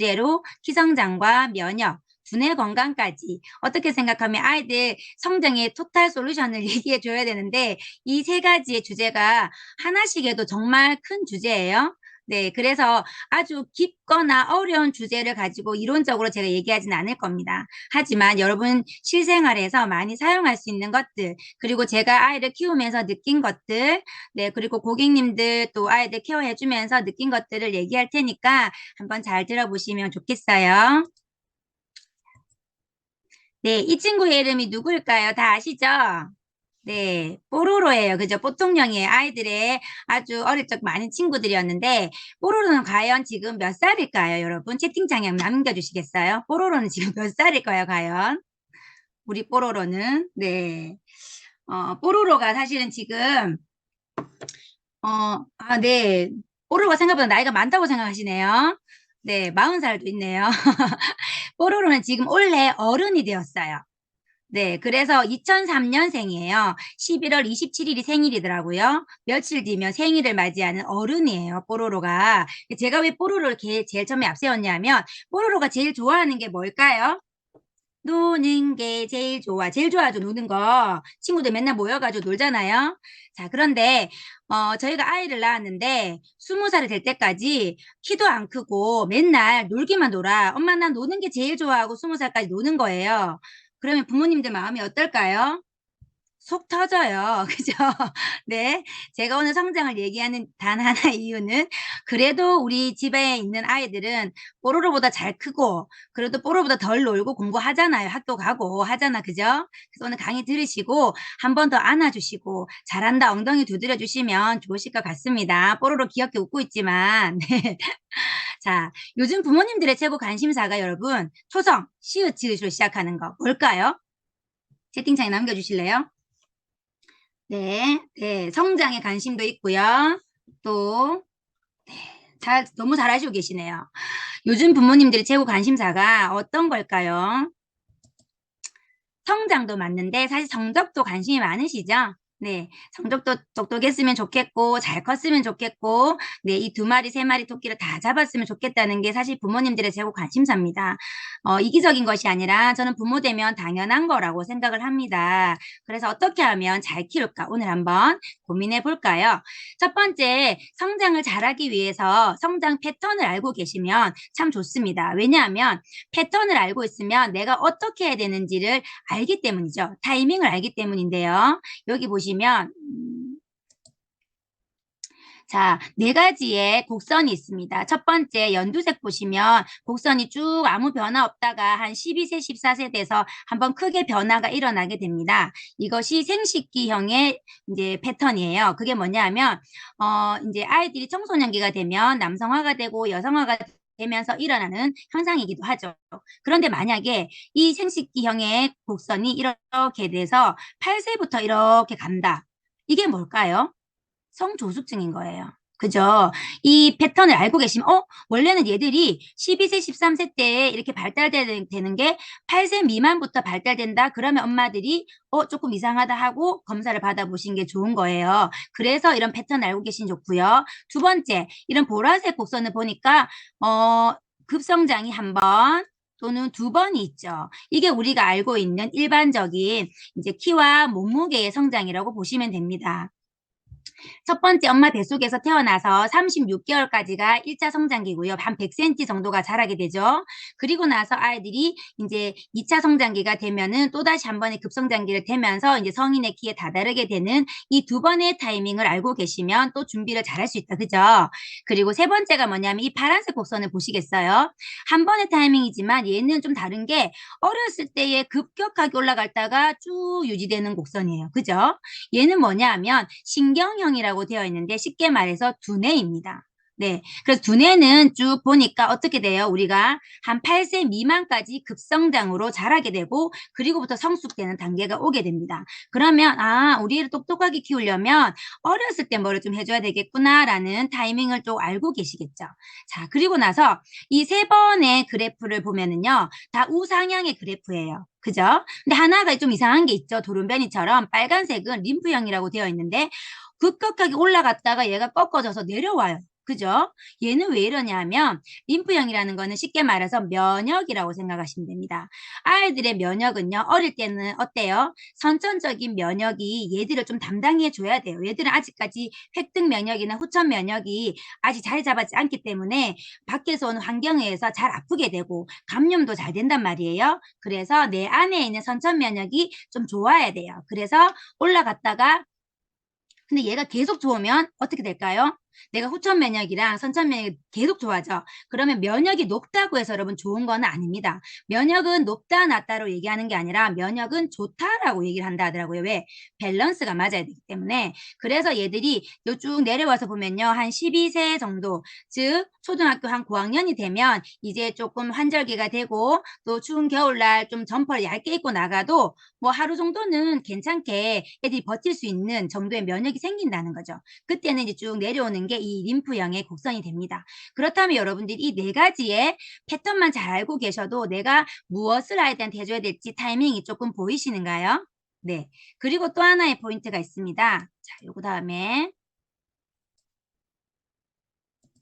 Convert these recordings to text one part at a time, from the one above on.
미래로 키성장과 면역, 두뇌 건강까지 어떻게 생각하면 아이들 성장의 토탈 솔루션을 얘기해 줘야 되는데 이 세 가지의 주제가 하나씩 해도 정말 큰 주제예요. 네, 그래서 아주 깊거나 어려운 주제를 가지고 이론적으로 제가 얘기하진 않을 겁니다. 하지만 여러분 실생활에서 많이 사용할 수 있는 것들, 그리고 제가 아이를 키우면서 느낀 것들, 네, 그리고 고객님들 또 아이들 케어해주면서 느낀 것들을 얘기할 테니까 한번 잘 들어보시면 좋겠어요. 네, 이 친구의 이름이 누구일까요? 다 아시죠? 네, 뽀로로예요. 그죠? 보통령이에요. 아이들의 아주 어릴 적 많은 친구들이었는데, 뽀로로는 과연 지금 몇 살일까요, 여러분? 채팅창에 한번 남겨주시겠어요? 뽀로로는 지금 몇 살일까요, 과연? 우리 뽀로로는? 네. 뽀로로가 사실은 지금, 네. 뽀로로가 생각보다 나이가 많다고 생각하시네요. 네, 40살도 있네요. 뽀로로는 지금 올해 어른이 되었어요. 네, 그래서 2003년생이에요. 11월 27일이 생일이더라고요. 며칠 뒤면 생일을 맞이하는 어른이에요, 뽀로로가. 제가 왜 뽀로로를 제일 처음에 앞세웠냐면, 뽀로로가 제일 좋아하는 게 뭘까요? 노는 게 제일 좋아. 제일 좋아하죠, 노는 거. 친구들 맨날 모여가지고 놀잖아요. 자, 그런데, 저희가 아이를 낳았는데, 20살이 될 때까지 키도 안 크고 맨날 놀기만 놀아. 엄마, 난 노는 게 제일 좋아하고 20살까지 노는 거예요. 그러면 부모님들 마음이 어떨까요? 속 터져요. 그죠? 네. 제가 오늘 성장을 얘기하는 단 하나의 이유는 그래도 우리 집에 있는 아이들은 뽀로로보다 잘 크고 그래도 뽀로로보다 덜 놀고 공부하잖아요. 학교 가고 하잖아. 그죠? 그래서 오늘 강의 들으시고 한 번 더 안아주시고 잘한다 엉덩이 두드려 주시면 좋으실 것 같습니다. 뽀로로 귀엽게 웃고 있지만. 네. 자, 요즘 부모님들의 최고 관심사가 여러분 초성, 시읒, 지읒으로 시작하는 거 뭘까요? 채팅창에 남겨주실래요? 네, 네, 성장에 관심도 있고요. 또, 너무 잘하시고 계시네요. 요즘 부모님들이 최고 관심사가 어떤 걸까요? 성장도 맞는데 사실 성적도 관심이 많으시죠? 네, 성적도 똑똑했으면 좋겠고 잘 컸으면 좋겠고 네, 이 두 마리 세 마리 토끼를 다 잡았으면 좋겠다는 게 사실 부모님들의 최고 관심사입니다. 이기적인 것이 아니라 저는 부모 되면 당연한 거라고 생각을 합니다. 그래서 어떻게 하면 잘 키울까 오늘 한번 고민해 볼까요? 첫 번째, 성장을 잘하기 위해서 성장 패턴을 알고 계시면 참 좋습니다. 왜냐하면 패턴을 알고 있으면 내가 어떻게 해야 되는지를 알기 때문이죠. 타이밍을 알기 때문인데요. 여기 보시면 자, 네 가지의 곡선이 있습니다. 첫 번째 연두색 보시면 곡선이 쭉 아무 변화 없다가 한 12세, 14세 돼서 한번 크게 변화가 일어나게 됩니다. 이것이 생식기형의 이제 패턴이에요. 그게 뭐냐면 이제 아이들이 청소년기가 되면 남성화가 되고 여성화가 되면서 일어나는 현상이기도 하죠. 그런데 만약에 이 생식기형의 곡선이 이렇게 돼서 8세부터 이렇게 간다. 이게 뭘까요? 성조숙증인 거예요. 그죠? 이 패턴을 알고 계시면, 원래는 얘들이 12세, 13세 때 이렇게 발달되는 게 8세 미만부터 발달된다? 그러면 엄마들이, 조금 이상하다 하고 검사를 받아보신 게 좋은 거예요. 그래서 이런 패턴 알고 계신 좋고요. 두 번째, 이런 보라색 곡선을 보니까, 급성장이 한 번, 또는 두 번이 있죠. 이게 우리가 알고 있는 일반적인 이제 키와 몸무게의 성장이라고 보시면 됩니다. 첫 번째 엄마 뱃속에서 태어나서 36개월까지가 1차 성장기고요. 한 100cm 정도가 자라게 되죠. 그리고 나서 아이들이 이제 2차 성장기가 되면은 또다시 한 번의 급성장기를 되면서 이제 성인의 키에 다다르게 되는 이 두 번의 타이밍을 알고 계시면 또 준비를 잘할 수 있다. 그죠? 그리고 세 번째가 뭐냐면 이 파란색 곡선을 보시겠어요? 한 번의 타이밍이지만 얘는 좀 다른 게 어렸을 때에 급격하게 올라갔다가 쭉 유지되는 곡선이에요. 그죠? 얘는 뭐냐 하면 신경형이라고 되어 있는데 쉽게 말해서 두뇌입니다. 네. 그래서 두뇌는 쭉 보니까 어떻게 돼요? 우리가 한 8세 미만까지 급성장으로 자라게 되고 그리고부터 성숙되는 단계가 오게 됩니다. 그러면 우리 애를 똑똑하게 키우려면 어렸을 때 뭐를 좀 해줘야 되겠구나라는 타이밍을 또 알고 계시겠죠. 자, 그리고 나서 이 세 번의 그래프를 보면은요. 다 우상향의 그래프예요. 그죠? 근데 하나가 좀 이상한 게 있죠. 도른변이처럼 빨간색은 림프형이라고 되어 있는데 급격하게 올라갔다가 얘가 꺾어져서 내려와요. 그죠? 얘는 왜 이러냐 하면 림프형이라는 거는 쉽게 말해서 면역이라고 생각하시면 됩니다. 아이들의 면역은요. 어릴 때는 어때요? 선천적인 면역이 얘들을 좀 담당해 줘야 돼요. 얘들은 아직까지 획득 면역이나 후천 면역이 아직 자리 잡았지 않기 때문에 밖에서 오는 환경에 의해서 잘 아프게 되고 감염도 잘 된단 말이에요. 그래서 내 안에 있는 선천 면역이 좀 좋아야 돼요. 그래서 올라갔다가 근데 얘가 계속 좋으면 어떻게 될까요? 내가 후천 면역이랑 선천 면역이 계속 좋아져. 그러면 면역이 높다고 해서 여러분 좋은 건 아닙니다. 면역은 높다 낮다로 얘기하는 게 아니라 면역은 좋다라고 얘기를 한다 하더라고요. 왜? 밸런스가 맞아야 되기 때문에. 그래서 얘들이 쭉 내려와서 보면요. 한 12세 정도, 즉 초등학교 한 고학년이 되면 이제 조금 환절기가 되고 또 추운 겨울날 좀 점퍼를 얇게 입고 나가도 뭐 하루 정도는 괜찮게 애들이 버틸 수 있는 정도의 면역이 생긴다는 거죠. 그때는 이제 쭉 내려오는 게 이 림프형의 곡선이 됩니다. 그렇다면 여러분들이 이 네 가지의 패턴만 잘 알고 계셔도 내가 무엇을 아이들한테 해줘야 될지 타이밍이 조금 보이시는가요? 네. 그리고 또 하나의 포인트가 있습니다. 자, 요거 다음에.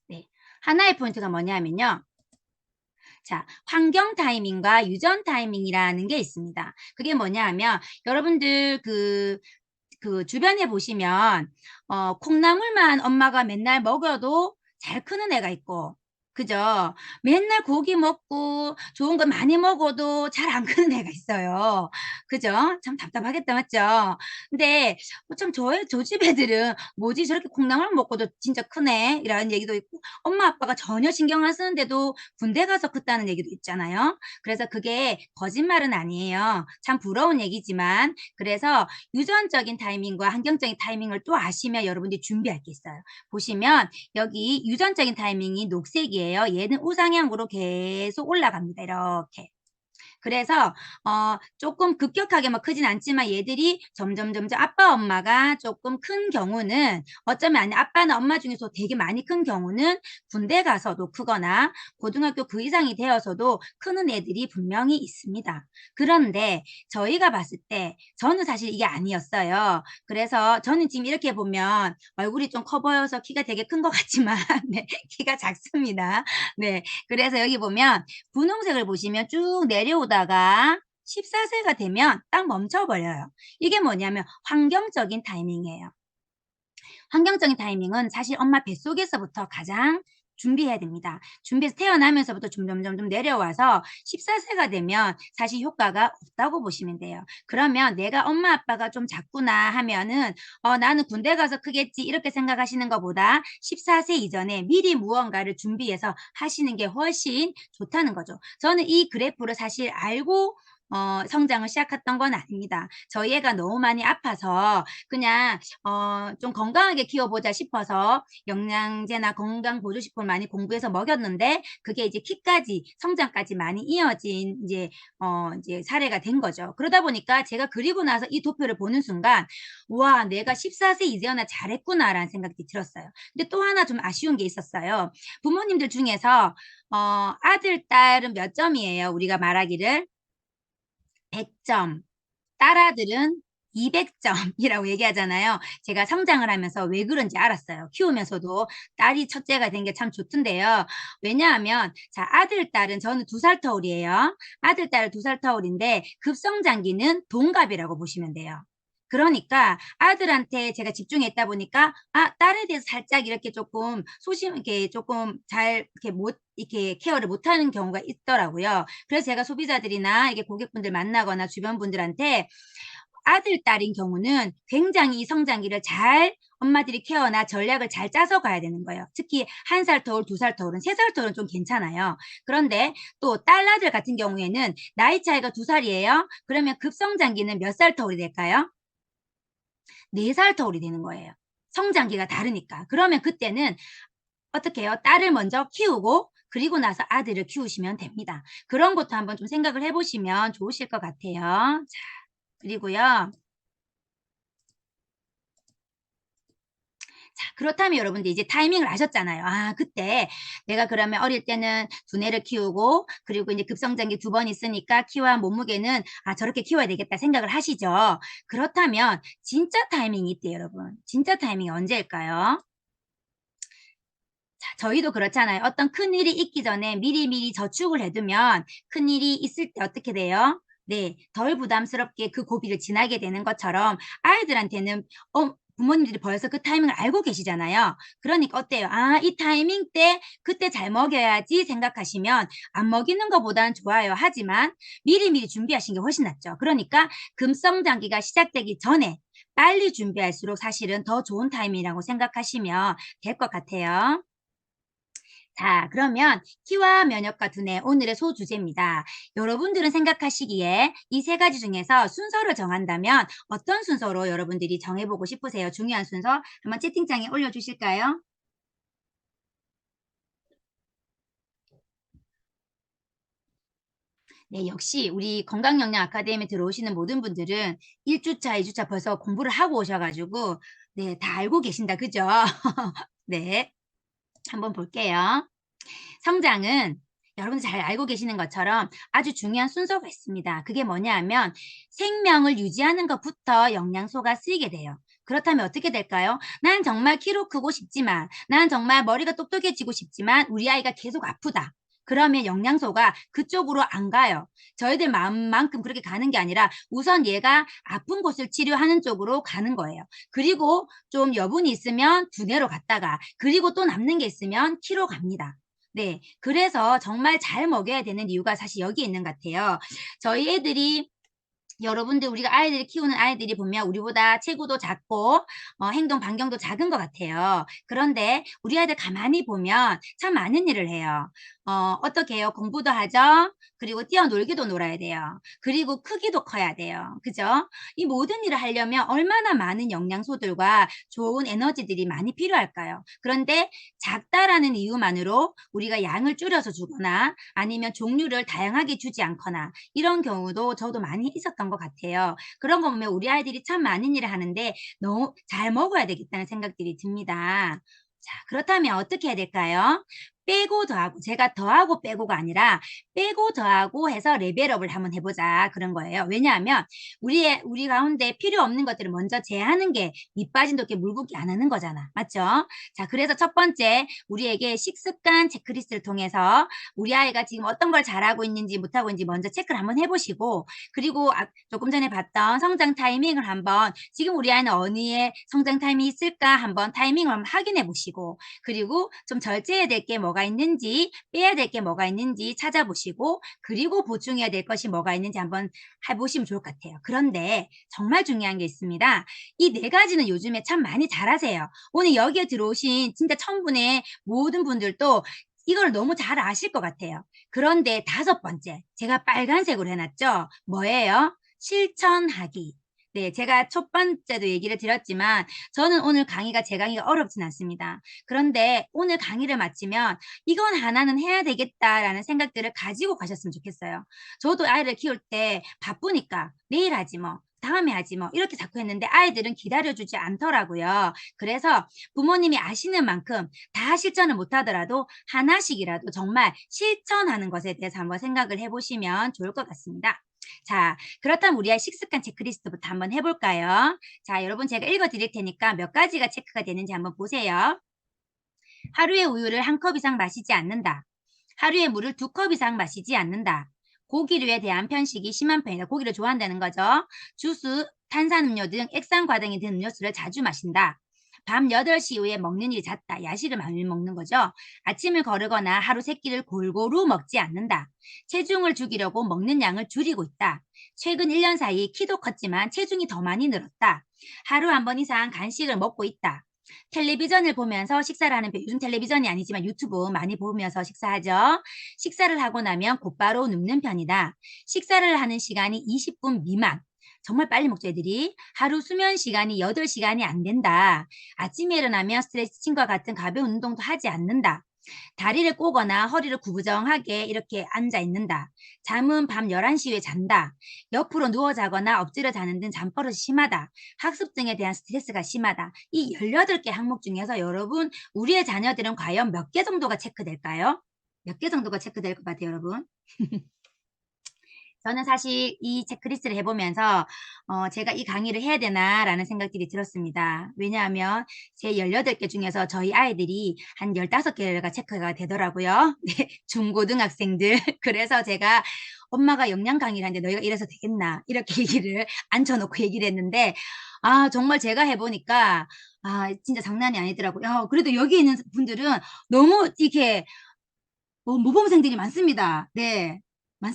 네. 하나의 포인트가 뭐냐면요. 자, 환경 타이밍과 유전 타이밍이라는 게 있습니다. 그게 뭐냐 하면 여러분들 그 주변에 보시면 콩나물만 엄마가 맨날 먹어도 잘 크는 애가 있고 그죠? 맨날 고기 먹고 좋은 거 많이 먹어도 잘 안 크는 애가 있어요. 그죠? 참 답답하겠다 맞죠? 근데 참 저 집 애들은 뭐지 저렇게 콩나물 먹고도 진짜 크네 이라는 얘기도 있고 엄마 아빠가 전혀 신경 안 쓰는데도 군대 가서 컸다는 얘기도 있잖아요. 그래서 그게 거짓말은 아니에요. 참 부러운 얘기지만 그래서 유전적인 타이밍과 환경적인 타이밍을 또 아시면 여러분들이 준비할 게 있어요. 보시면 여기 유전적인 타이밍이 녹색이에요. 얘는 우상향으로 계속 올라갑니다. 이렇게. 그래서 조금 급격하게 막 크진 않지만 얘들이 점점 아빠 엄마가 조금 큰 경우는 어쩌면 아니 아빠나 엄마 중에서 되게 많이 큰 경우는 군대 가서도 크거나 고등학교 그 이상이 되어서도 크는 애들이 분명히 있습니다. 그런데 저희가 봤을 때 저는 사실 이게 아니었어요. 그래서 저는 지금 이렇게 보면 얼굴이 좀 커 보여서 키가 되게 큰 것 같지만 네, 키가 작습니다. 네, 그래서 여기 보면 분홍색을 보시면 쭉 내려오다가 14세가 되면 딱 멈춰버려요. 이게 뭐냐면 환경적인 타이밍이에요. 환경적인 타이밍은 사실 엄마 뱃속에서부터 가장 준비해야 됩니다. 준비해서 태어나면서부터 점점 내려와서 14세가 되면 사실 효과가 없다고 보시면 돼요. 그러면 내가 엄마 아빠가 좀 작구나 하면은 나는 군대 가서 크겠지 이렇게 생각하시는 것보다 14세 이전에 미리 무언가를 준비해서 하시는 게 훨씬 좋다는 거죠. 저는 이 그래프를 사실 알고 성장을 시작했던 건 아닙니다. 저희 애가 너무 많이 아파서 그냥 좀 건강하게 키워보자 싶어서 영양제나 건강보조식품을 많이 공부해서 먹였는데 그게 이제 키까지 성장까지 많이 이어진 이제 사례가 된 거죠. 그러다 보니까 제가 그리고 나서 이 도표를 보는 순간 와 내가 14세 이제나 잘했구나라는 생각이 들었어요. 근데 또 하나 좀 아쉬운 게 있었어요. 부모님들 중에서 아들 딸은 몇 점이에요? 우리가 말하기를 100점. 딸아들은 200점이라고 얘기하잖아요. 제가 성장을 하면서 왜 그런지 알았어요. 키우면서도 딸이 첫째가 된 게 참 좋던데요. 왜냐하면 자 아들 딸은 저는 2살 터울이에요. 아들 딸은 2살 터울인데 급성장기는 동갑이라고 보시면 돼요. 그러니까 아들한테 제가 집중했다 보니까 딸에 대해서 살짝 이렇게 조금 소심 이렇게 조금 잘 이렇게 못 이렇게 케어를 못하는 경우가 있더라고요. 그래서 제가 소비자들이나 이게 고객분들 만나거나 주변 분들한테 아들, 딸인 경우는 굉장히 성장기를 잘 엄마들이 케어나 전략을 잘 짜서 가야 되는 거예요. 특히 1살 터울, 2살 터울은 3살 터울은 좀 괜찮아요. 그런데 또 딸아들 같은 경우에는 나이 차이가 2살이에요. 그러면 급성장기는 몇 살 터울이 될까요? 4살 터울이 되는 거예요. 성장기가 다르니까. 그러면 그때는 어떻게 해요? 딸을 먼저 키우고 그리고 나서 아들을 키우시면 됩니다. 그런 것도 한번 좀 생각을 해보시면 좋으실 것 같아요. 자, 그리고요. 자, 그렇다면 여러분들 이제 타이밍을 아셨잖아요. 그때 내가 그러면 어릴 때는 두뇌를 키우고 그리고 이제 급성장기 2번 있으니까 키와 몸무게는 저렇게 키워야 되겠다 생각을 하시죠. 그렇다면 진짜 타이밍이 있대요, 여러분. 진짜 타이밍이 언제일까요? 저희도 그렇잖아요. 어떤 큰일이 있기 전에 미리미리 저축을 해두면 큰일이 있을 때 어떻게 돼요? 네, 덜 부담스럽게 그 고비를 지나게 되는 것처럼 아이들한테는 부모님들이 벌써 그 타이밍을 알고 계시잖아요. 그러니까 어때요? 아, 이 타이밍 때 그때 잘 먹여야지 생각하시면 안 먹이는 것보다는 좋아요. 하지만 미리미리 준비하신 게 훨씬 낫죠. 그러니까 금성장기가 시작되기 전에 빨리 준비할수록 사실은 더 좋은 타이밍이라고 생각하시면 될 것 같아요. 자, 그러면 키와 면역과 두뇌 오늘의 소주제입니다. 여러분들은 생각하시기에 이 세 가지 중에서 순서를 정한다면 어떤 순서로 여러분들이 정해보고 싶으세요? 중요한 순서 한번 채팅창에 올려주실까요? 네, 역시 우리 건강영양 아카데미에 들어오시는 모든 분들은 1주차, 2주차 벌써 공부를 하고 오셔가지고 네, 다 알고 계신다. 그죠? 네, 한번 볼게요. 성장은 여러분 잘 알고 계시는 것처럼 아주 중요한 순서가 있습니다. 그게 뭐냐 하면 생명을 유지하는 것부터 영양소가 쓰이게 돼요. 그렇다면 어떻게 될까요? 난 정말 키로 크고 싶지만, 난 정말 머리가 똑똑해지고 싶지만 우리 아이가 계속 아프다. 그러면 영양소가 그쪽으로 안 가요. 저희들 마음만큼 그렇게 가는 게 아니라 우선 얘가 아픈 곳을 치료하는 쪽으로 가는 거예요. 그리고 좀 여분이 있으면 두뇌로 갔다가 그리고 또 남는 게 있으면 키로 갑니다. 네, 그래서 정말 잘 먹여야 되는 이유가 사실 여기 있는 것 같아요. 저희 애들이 여러분들 우리가 아이들이 키우는 아이들이 보면 우리보다 체구도 작고 행동 반경도 작은 것 같아요. 그런데 우리 아이들 가만히 보면 참 많은 일을 해요. 어떻게 해요? 공부도 하죠. 그리고 뛰어놀기도 놀아야 돼요. 그리고 크기도 커야 돼요. 그죠? 이 모든 일을 하려면 얼마나 많은 영양소들과 좋은 에너지들이 많이 필요할까요? 그런데 작다라는 이유만으로 우리가 양을 줄여서 주거나 아니면 종류를 다양하게 주지 않거나 이런 경우도 저도 많이 있었던 것 같아요. 그런 거 보면 우리 아이들이 참 많은 일을 하는데 너무 잘 먹어야 되겠다는 생각들이 듭니다. 자, 그렇다면 어떻게 해야 될까요? 빼고 더하고, 제가 더하고 빼고가 아니라 빼고 더하고 해서 레벨업을 한번 해보자 그런 거예요. 왜냐하면 우리 가운데 필요 없는 것들을 먼저 제하는 게 밑빠진 도끼 물붓기 안 하는 거잖아. 맞죠? 자, 그래서 첫 번째 우리에게 식습관 체크리스트를 통해서 우리 아이가 지금 어떤 걸 잘하고 있는지 못하고 있는지 먼저 체크를 한번 해보시고 그리고 조금 전에 봤던 성장 타이밍을 한번 지금 우리 아이는 어느에 성장 타이밍이 있을까 한번 타이밍을 한번 확인해 보시고 그리고 좀 절제해야 될 게 뭐가 있는지 빼야 될 게 뭐가 있는지 찾아보시고 그리고 보충해야 될 것이 뭐가 있는지 한번 해보시면 좋을 것 같아요. 그런데 정말 중요한 게 있습니다. 이 네 가지는 요즘에 참 많이 잘하세요. 오늘 여기에 들어오신 진짜 1000분의 모든 분들도 이걸 너무 잘 아실 것 같아요. 그런데 다섯 번째, 제가 빨간색으로 해놨죠? 뭐예요? 실천하기. 네, 제가 첫 번째도 얘기를 드렸지만 저는 오늘 강의가 제 강의가 어렵진 않습니다. 그런데 오늘 강의를 마치면 이건 하나는 해야 되겠다라는 생각들을 가지고 가셨으면 좋겠어요. 저도 아이를 키울 때 바쁘니까 내일 하지 뭐. 다음에 하지 뭐 이렇게 자꾸 했는데 아이들은 기다려주지 않더라고요. 그래서 부모님이 아시는 만큼 다 실천을 못하더라도 하나씩이라도 정말 실천하는 것에 대해서 한번 생각을 해보시면 좋을 것 같습니다. 자, 그렇다면 우리의 식습관 체크리스트부터 한번 해볼까요? 자, 여러분 제가 읽어드릴 테니까 몇 가지가 체크가 되는지 한번 보세요. 하루에 우유를 한 컵 이상 마시지 않는다. 하루에 물을 2컵 이상 마시지 않는다. 고기류에 대한 편식이 심한 편이다. 고기를 좋아한다는 거죠. 주스, 탄산음료 등 액상 과당이 든 음료수를 자주 마신다. 밤 8시 이후에 먹는 일이 잦다. 야식을 많이 먹는 거죠. 아침을 거르거나 하루 3끼를 골고루 먹지 않는다. 체중을 죽이려고 먹는 양을 줄이고 있다. 최근 1년 사이 키도 컸지만 체중이 더 많이 늘었다. 하루 한 번 이상 간식을 먹고 있다. 텔레비전을 보면서 식사를 하는 요즘 텔레비전이 아니지만 유튜브 많이 보면서 식사하죠. 식사를 하고 나면 곧바로 눕는 편이다. 식사를 하는 시간이 20분 미만. 정말 빨리 먹죠, 애들이. 하루 수면 시간이 8시간이 안 된다. 아침에 일어나면 스트레칭과 같은 가벼운 운동도 하지 않는다. 다리를 꼬거나 허리를 구부정하게 이렇게 앉아 있는다. 잠은 밤 11시 에 잔다. 옆으로 누워 자거나 엎드려 자는 등 잠버릇이 심하다. 학습 등에 대한 스트레스가 심하다. 이 18개 항목 중에서 여러분 우리의 자녀들은 과연 몇 개 정도가 체크될까요? 몇 개 정도가 체크될 것 같아요, 여러분? 저는 사실 이 체크리스트를 해보면서 제가 이 강의를 해야 되나라는 생각들이 들었습니다. 왜냐하면 제 18개 중에서 저희 아이들이 한 15개가 체크가 되더라고요. 네, 중고등학생들. 그래서 제가 엄마가 영양 강의를 하는데 너희가 이래서 되겠나 이렇게 얘기를 앉혀놓고 얘기를 했는데 정말 제가 해보니까 진짜 장난이 아니더라고요. 그래도 여기 있는 분들은 너무 이렇게 모범생들이 많습니다. 네.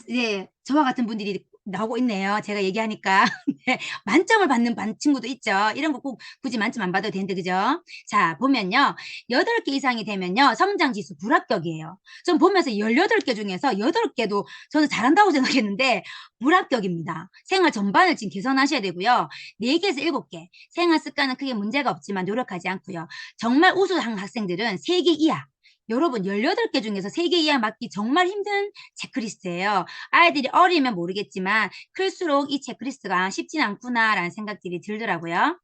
네. 저와 같은 분들이 나오고 있네요. 제가 얘기하니까. 네. 만점을 받는 친구도 있죠. 이런 거 꼭 굳이 만점 안 받아도 되는데, 그죠? 자, 보면요. 8개 이상이 되면요. 성장지수 불합격이에요. 전 보면서 18개 중에서 8개도 저는 잘한다고 생각했는데, 불합격입니다. 생활 전반을 지금 개선하셔야 되고요. 4개에서 7개. 생활 습관은 크게 문제가 없지만 노력하지 않고요. 정말 우수한 학생들은 3개 이하. 여러분 18개 중에서 3개 이하 맞기 정말 힘든 체크리스트예요. 아이들이 어리면 모르겠지만 클수록 이 체크리스트가 쉽진 않구나라는 생각들이 들더라고요.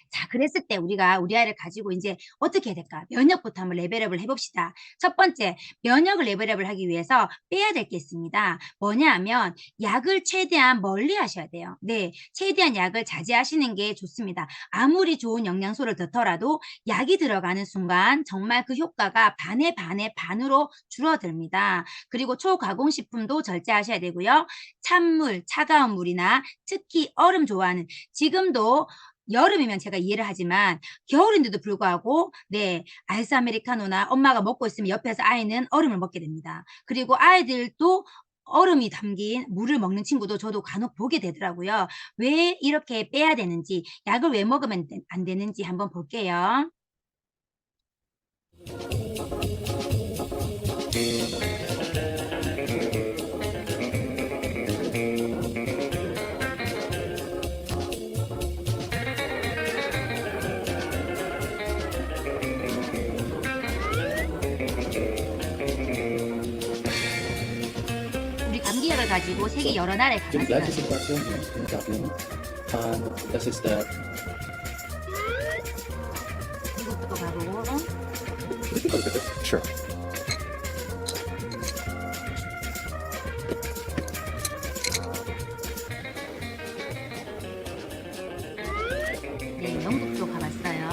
자, 그랬을 때 우리가 우리 아이를 가지고 이제 어떻게 해야 될까? 면역부터 한번 레벨업을 해봅시다. 첫 번째, 면역을 레벨업을 하기 위해서 빼야 될 게 있습니다. 뭐냐 하면 약을 최대한 멀리 하셔야 돼요. 네, 최대한 약을 자제하시는 게 좋습니다. 아무리 좋은 영양소를 넣더라도 약이 들어가는 순간 정말 그 효과가 반의 반으로 줄어듭니다. 그리고 초가공식품도 절제하셔야 되고요. 찬물, 차가운 물이나 특히 얼음 좋아하는 지금도 여름이면 제가 이해를 하지만 겨울인데도 불구하고 네 아이스 아메리카노나 엄마가 먹고 있으면 옆에서 아이는 얼음을 먹게 됩니다. 그리고 아이들도 얼음이 담긴 물을 먹는 친구도 저도 간혹 보게 되더라고요. 왜 이렇게 빼야 되는지 약을 왜 먹으면 안 되는지 한번 볼게요. 우리 감기약을 가지고 세계 여러 나라에 Gleich 가봤어요. die Situation in Dublin. Das ist der. 미국도 가보고 Sure. 네 영국도 가봤어요.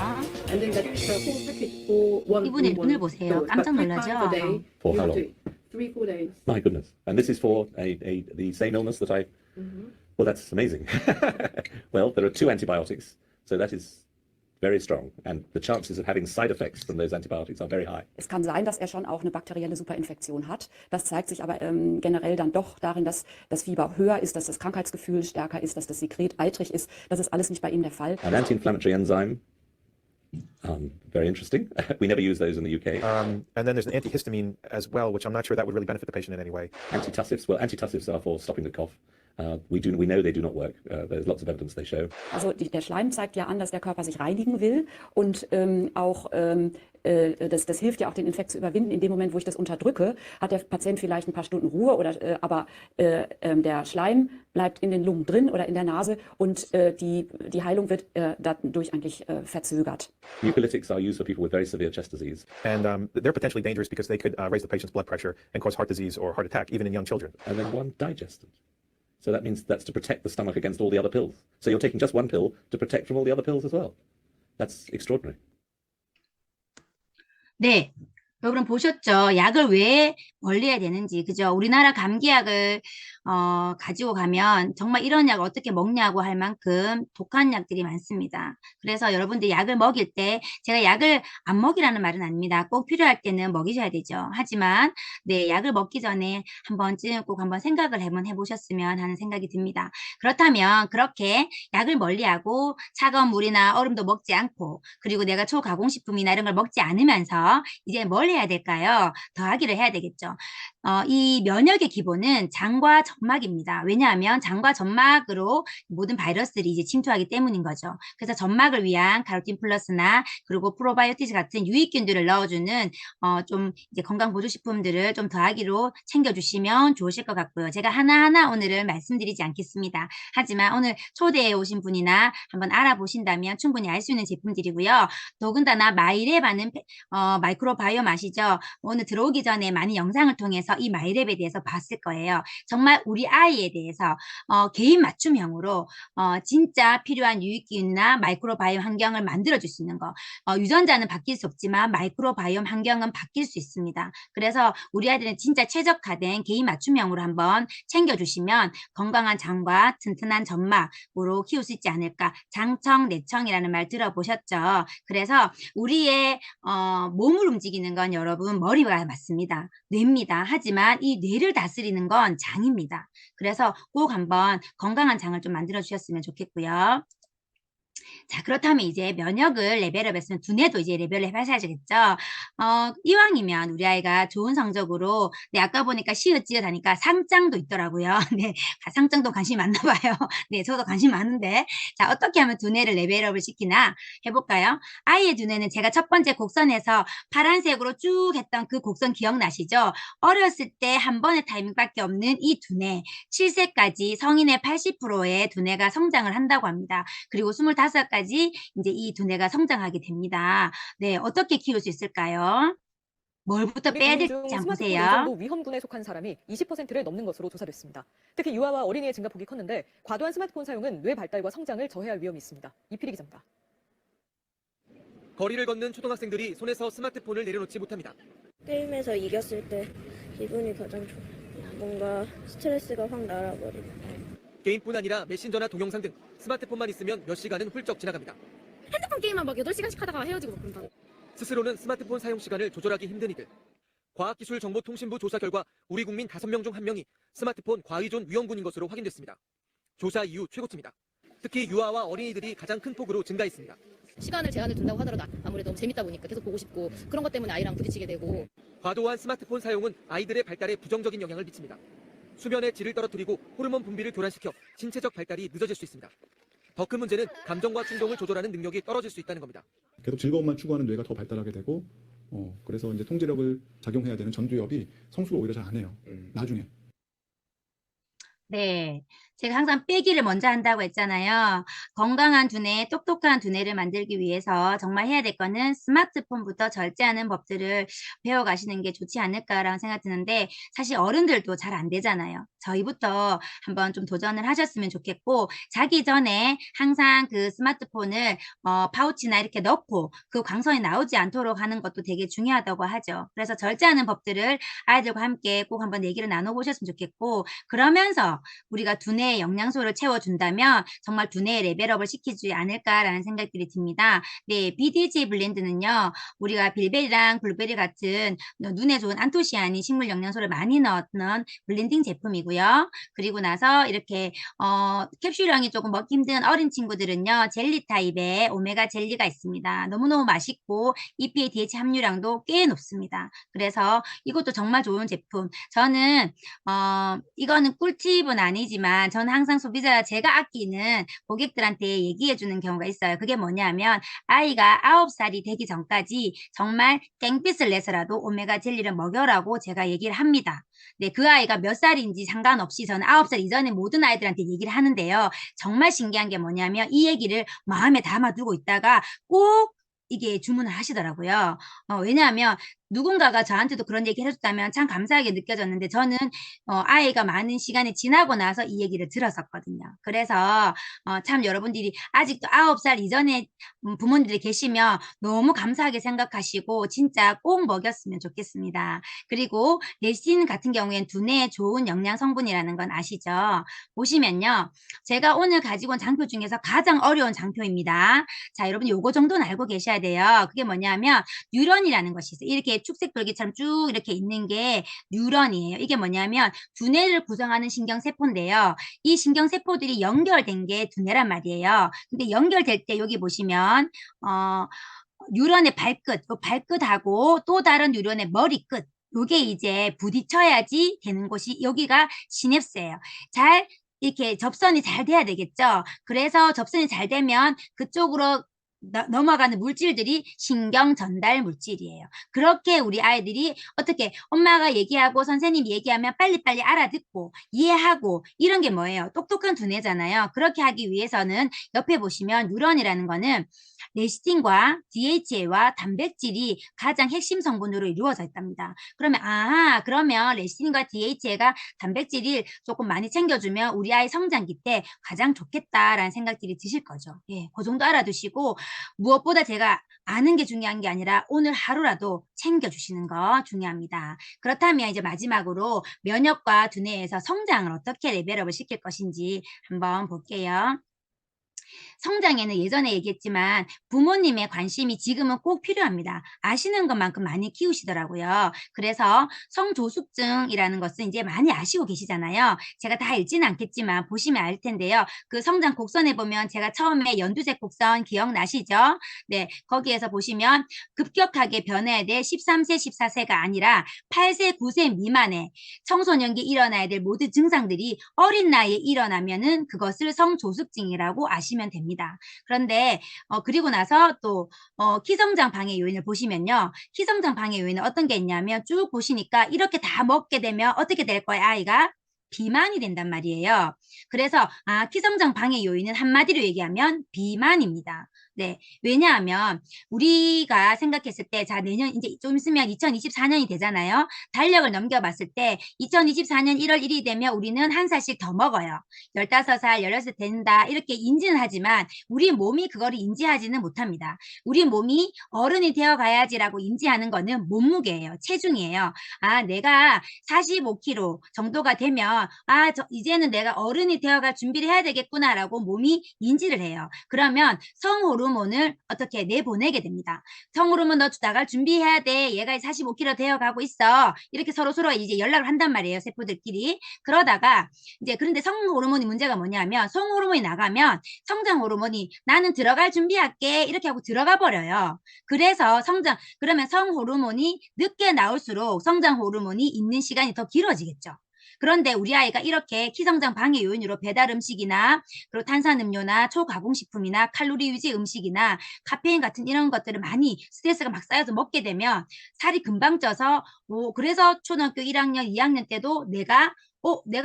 And then that full packet for one. 이분의 for one 눈을 보세요. dose. 깜짝 But 3 놀라죠? times a day, For you how have long? to 3-4 days. My goodness. And this is for the same illness that I. Well, that's amazing. Well, there are 2 antibiotics, so that is very strong. And the chances of having side effects from those antibiotics are very high. Es kann sein, dass er schon auch eine bakterielle Superinfektion hat. Das zeigt sich aber generell dann doch darin, dass das Fieber höher ist, dass das Krankheitsgefühl stärker ist, dass das Sekret eitrig ist. Das ist alles nicht bei ihm der Fall. An anti-inflammatory enzyme. Very interesting. We never use those in the UK. And then there's an antihistamine as well, which I'm not sure that would really benefit the patient in any way. Antitussives. Well, antitussives are for stopping the cough. We know they do not work. There's lots of evidence they show. Also der Schleim zeigt ja an, dass der Körper sich reinigen will und das hilft ja auch, den Infekt zu überwinden. In dem Moment, wo ich das unterdrücke, hat der Patient vielleicht ein paar Stunden Ruhe, aber der Schleim bleibt in den Lungen drin oder in der Nase und die Heilung wird dadurch eigentlich verzögert. Mucolytics are used for people with very severe chest disease. And they're potentially dangerous because they could raise the patient's blood pressure and cause heart disease or heart attack, even in young children. And then one digestant. So that means that's to protect the stomach against all the other pills. So you're taking just one pill to protect from all the other pills as well. That's extraordinary. 네. 여러분 보셨죠? 약을 왜 멀리해야 되는지, 그죠? 우리나라 감기약을 가지고 가면 정말 이런 약 어떻게 먹냐고 할 만큼 독한 약들이 많습니다. 그래서 여러분들 약을 먹일 때 제가 약을 안 먹이라는 말은 아닙니다. 꼭 필요할 때는 먹이셔야 되죠. 하지만 네, 약을 먹기 전에 한 번쯤 꼭 한번 생각을 해보셨으면 하는 생각이 듭니다. 그렇다면 그렇게 약을 멀리하고 차가운 물이나 얼음도 먹지 않고 그리고 내가 초가공식품이나 이런 걸 먹지 않으면서 이제 뭘 해야 될까요? 더하기를 해야 되겠죠. 이 면역의 기본은 장과 점막입니다. 왜냐하면 장과 점막으로 모든 바이러스들이 이제 침투하기 때문인 거죠. 그래서 점막을 위한 카로틴 플러스나 그리고 프로바이오티스 같은 유익균들을 넣어주는 좀 이제 건강보조식품들을 좀 더하기로 챙겨주시면 좋으실 것 같고요. 제가 하나하나 오늘은 말씀드리지 않겠습니다. 하지만 오늘 초대해 오신 분이나 한번 알아보신다면 충분히 알 수 있는 제품들이고요. 더군다나 마이랩 하는 마이크로바이옴 아시죠? 오늘 들어오기 전에 많이 영상을 통해서 이 마이랩에 대해서 봤을 거예요. 정말 우리 아이에 대해서 개인 맞춤형으로 진짜 필요한 유익균이나 마이크로바이옴 환경을 만들어줄 수 있는 거. 유전자는 바뀔 수 없지만 마이크로바이옴 환경은 바뀔 수 있습니다. 그래서 우리 아이들은 진짜 최적화된 개인 맞춤형으로 한번 챙겨주시면 건강한 장과 튼튼한 점막으로 키울 수 있지 않을까. 장청, 내청이라는 말 들어보셨죠? 그래서 우리의 몸을 움직이는 건 여러분 머리가 맞습니다. 뇌입니다. 하지만 이 뇌를 다스리는 건 장입니다. 그래서 꼭 한번 건강한 장을 좀 만들어 주셨으면 좋겠고요. 자, 그렇다면 이제 면역을 레벨업 했으면 두뇌도 이제 레벨업 하셔야겠죠? 이왕이면 우리 아이가 좋은 성적으로, 네, 아까 보니까 시읒지읒 하니까 상장도 있더라고요. 네, 상장도 관심이 많나 봐요. 네, 저도 관심 많은데. 자, 어떻게 하면 두뇌를 레벨업을 시키나 해볼까요? 아이의 두뇌는 제가 첫 번째 곡선에서 파란색으로 쭉 했던 그 곡선 기억나시죠? 어렸을 때 한 번의 타이밍밖에 없는 이 두뇌, 7세까지 성인의 80%의 두뇌가 성장을 한다고 합니다. 그리고 25까지 이제 이 두뇌가 성장하게 됩니다. 네, 어떻게 키울 수 있을까요? 뭘부터 우리 빼야 국민 될지 중 한번 스마트폰 보세요. 의존도 위험군에 속한 사람이 20%를 넘는 것으로 조사됐습니다. 특히 유아와 어린이의 증가폭이 컸는데 과도한 스마트폰 사용은 뇌 발달과 성장을 저해할 위험이 있습니다. 이필희 기자입니다. 거리를 걷는 초등학생들이 손에서 스마트폰을 내려놓지 못합니다. 게임에서 이겼을 때 기분이 가장 좋아요. 뭔가 스트레스가 확 날아버리고. 게임뿐 아니라 메신저나 동영상 등 스마트폰만 있으면 몇 시간은 훌쩍 지나갑니다. 핸드폰 게임만 막 8시간씩 하다가 헤어지고 막 그런다. 스스로는 스마트폰 사용 시간을 조절하기 힘든 이들. 과학기술정보통신부 조사 결과 우리 국민 5명 중 1명이 스마트폰 과의존 위험군인 것으로 확인됐습니다. 조사 이후 최고치입니다. 특히 유아와 어린이들이 가장 큰 폭으로 증가했습니다. 시간을 제한을 둔다고 하더라도 아무래도 너무 재밌다 보니까 계속 보고 싶고 그런 것 때문에 아이랑 부딪히게 되고. 과도한 스마트폰 사용은 아이들의 발달에 부정적인 영향을 미칩니다. 수면의 질을 떨어뜨리고 호르몬 분비를 교란시켜 신체적 발달이 늦어질 수 있습니다. 더 큰 문제는 감정과 충동을 조절하는 능력이 떨어질 수 있다는 겁니다. 계속 즐거움만 추구하는 뇌가 더 발달하게 되고 그래서 이제 통제력을 작용해야 되는 전두엽이 성숙을 오히려 잘 안 해요. 나중에. 네, 제가 항상 빼기를 먼저 한다고 했잖아요. 건강한 두뇌, 똑똑한 두뇌를 만들기 위해서 정말 해야 될 거는 스마트폰부터 절제하는 법들을 배워가시는 게 좋지 않을까라는 생각 드는데 사실 어른들도 잘 안 되잖아요. 저희부터 한번 좀 도전을 하셨으면 좋겠고 자기 전에 항상 그 스마트폰을 파우치나 이렇게 넣고 그 광선이 나오지 않도록 하는 것도 되게 중요하다고 하죠. 그래서 절제하는 법들을 아이들과 함께 꼭 한번 얘기를 나눠보셨으면 좋겠고 그러면서 우리가 두뇌의 영양소를 채워준다면 정말 두뇌의 레벨업을 시키지 않을까라는 생각들이 듭니다. 네, BDG 블렌드는요. 우리가 빌베리랑 블루베리 같은 눈에 좋은 안토시아닌 식물 영양소를 많이 넣는 블렌딩 제품이고요. 그리고 나서 이렇게 캡슐형이 조금 먹기 힘든 어린 친구들은요. 젤리 타입의 오메가 젤리가 있습니다. 너무너무 맛있고 EPA, DH 함유량도 꽤 높습니다. 그래서 이것도 정말 좋은 제품. 저는 이거는 꿀팁은 아니지만 저는 항상 소비자 제가 아끼는 고객들한테 얘기해 주는 경우가 있어요. 그게 뭐냐면 아이가 9살이 되기 전까지 정말 땡빛을 내서라도 오메가 젤리를 먹여라고 제가 얘기를 합니다. 네, 그 아이가 몇 살인지 상관없이 저는 9살 이전에 모든 아이들한테 얘기를 하는데요. 정말 신기한 게 뭐냐면 이 얘기를 마음에 담아두고 있다가 꼭 이게 주문을 하시더라고요. 왜냐하면 누군가가 저한테도 그런 얘기 해줬다면 참 감사하게 느껴졌는데 저는 아이가 많은 시간이 지나고 나서 이 얘기를 들었었거든요. 그래서 참 여러분들이 아직도 9살 이전에 부모님들이 계시면 너무 감사하게 생각하시고 진짜 꼭 먹였으면 좋겠습니다. 그리고 레신 같은 경우엔 두뇌에 좋은 영양 성분이라는 건 아시죠? 보시면요. 제가 오늘 가지고 온 장표 중에서 가장 어려운 장표입니다. 자, 여러분 요거 정도는 알고 계셔야 돼요. 그게 뭐냐면 뉴런이라는 것이 있어요. 이렇게 축색돌기처럼 쭉 이렇게 있는 게 뉴런이에요. 이게 뭐냐면 두뇌를 구성하는 신경세포인데요. 이 신경세포들이 연결된 게 두뇌란 말이에요. 근데 연결될 때 여기 보시면 뉴런의 발끝, 그 발끝하고 또 다른 뉴런의 머리끝 요게 이제 부딪혀야지 되는 곳이 여기가 시냅스예요. 잘 이렇게 접선이 잘 돼야 되겠죠. 그래서 접선이 잘 되면 그쪽으로 넘어가는 물질들이 신경 전달 물질이에요. 그렇게 우리 아이들이 어떻게 엄마가 얘기하고 선생님이 얘기하면 빨리빨리 알아듣고 이해하고 이런 게 뭐예요? 똑똑한 두뇌잖아요. 그렇게 하기 위해서는 옆에 보시면 뉴런이라는 거는 레시틴과 DHA와 단백질이 가장 핵심 성분으로 이루어져 있답니다. 그러면 그러면 레시틴과 DHA가 단백질을 조금 많이 챙겨주면 우리 아이 성장기 때 가장 좋겠다라는 생각들이 드실 거죠. 예, 그 정도 알아두시고 무엇보다 제가 아는 게 중요한 게 아니라 오늘 하루라도 챙겨주시는 거 중요합니다. 그렇다면 이제 마지막으로 면역과 두뇌에서 성장을 어떻게 레벨업을 시킬 것인지 한번 볼게요. 성장에는 예전에 얘기했지만 부모님의 관심이 지금은 꼭 필요합니다. 아시는 것만큼 많이 키우시더라고요. 그래서 성조숙증이라는 것은 이제 많이 아시고 계시잖아요. 제가 다 읽지는 않겠지만 보시면 알 텐데요. 그 성장 곡선에 보면 제가 처음에 연두색 곡선 기억나시죠? 네, 거기에서 보시면 급격하게 변해야 될 13세, 14세가 아니라 8세, 9세 미만의 청소년기 일어나야 될 모든 증상들이 어린 나이에 일어나면은 그것을 성조숙증이라고 아시면 됩니다. 그런데 그리고 나서 또 키성장 방해 요인을 보시면요. 키성장 방해 요인은 어떤 게 있냐면 쭉 보시니까 이렇게 다 먹게 되면 어떻게 될 거예요? 아이가 비만이 된단 말이에요. 그래서 키성장 방해 요인은 한마디로 얘기하면 비만입니다. 네, 왜냐하면 우리가 생각했을 때 자 내년 이제 좀 있으면 2024년이 되잖아요. 달력을 넘겨봤을 때 2024년 1월 1일이 되면 우리는 한 살씩 더 먹어요. 15살, 16살 된다 이렇게 인지는 하지만 우리 몸이 그거를 인지하지는 못합니다. 우리 몸이 어른이 되어가야지라고 인지하는 거는 몸무게예요. 체중이에요. 내가 45kg 정도가 되면 이제는 내가 어른이 되어갈 준비를 해야 되겠구나라고 몸이 인지를 해요. 그러면 성호르몬을 어떻게 내보내게 됩니다. 성호르몬 너 나갈 준비해야 돼. 얘가 45kg 되어가고 있어. 이렇게 서로 이제 연락을 한단 말이에요. 세포들끼리. 그러다가 이제 그런데 성호르몬이 문제가 뭐냐면 성호르몬이 나가면 성장 호르몬이 나는 들어갈 준비할게 이렇게 하고 들어가 버려요. 그래서 그러면 성호르몬이 늦게 나올수록 성장 호르몬이 있는 시간이 더 길어지겠죠. 그런데 우리 아이가 이렇게 키성장 방해 요인으로 배달 음식이나 그리고 탄산음료나 초가공식품이나 칼로리 유지 음식이나 카페인 같은 이런 것들을 많이 스트레스가 막 쌓여서 먹게 되면 살이 금방 쪄서 그래서 초등학교 1학년, 2학년 때도 내가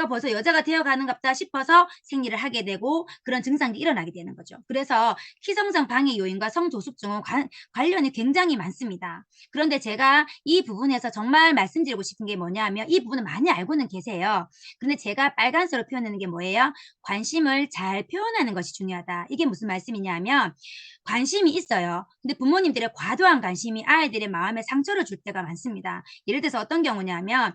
벌써 여자가 되어가는갑다 싶어서 생리를 하게 되고 그런 증상이 일어나게 되는 거죠. 그래서 키성장 방해 요인과 성조숙증은 관련이 굉장히 많습니다. 그런데 제가 이 부분에서 정말 말씀드리고 싶은 게 뭐냐면 이 부분은 많이 알고는 계세요. 그런데 제가 빨간색으로 표현하는 게 뭐예요? 관심을 잘 표현하는 것이 중요하다. 이게 무슨 말씀이냐면 관심이 있어요. 근데 부모님들의 과도한 관심이 아이들의 마음에 상처를 줄 때가 많습니다. 예를 들어서 어떤 경우냐면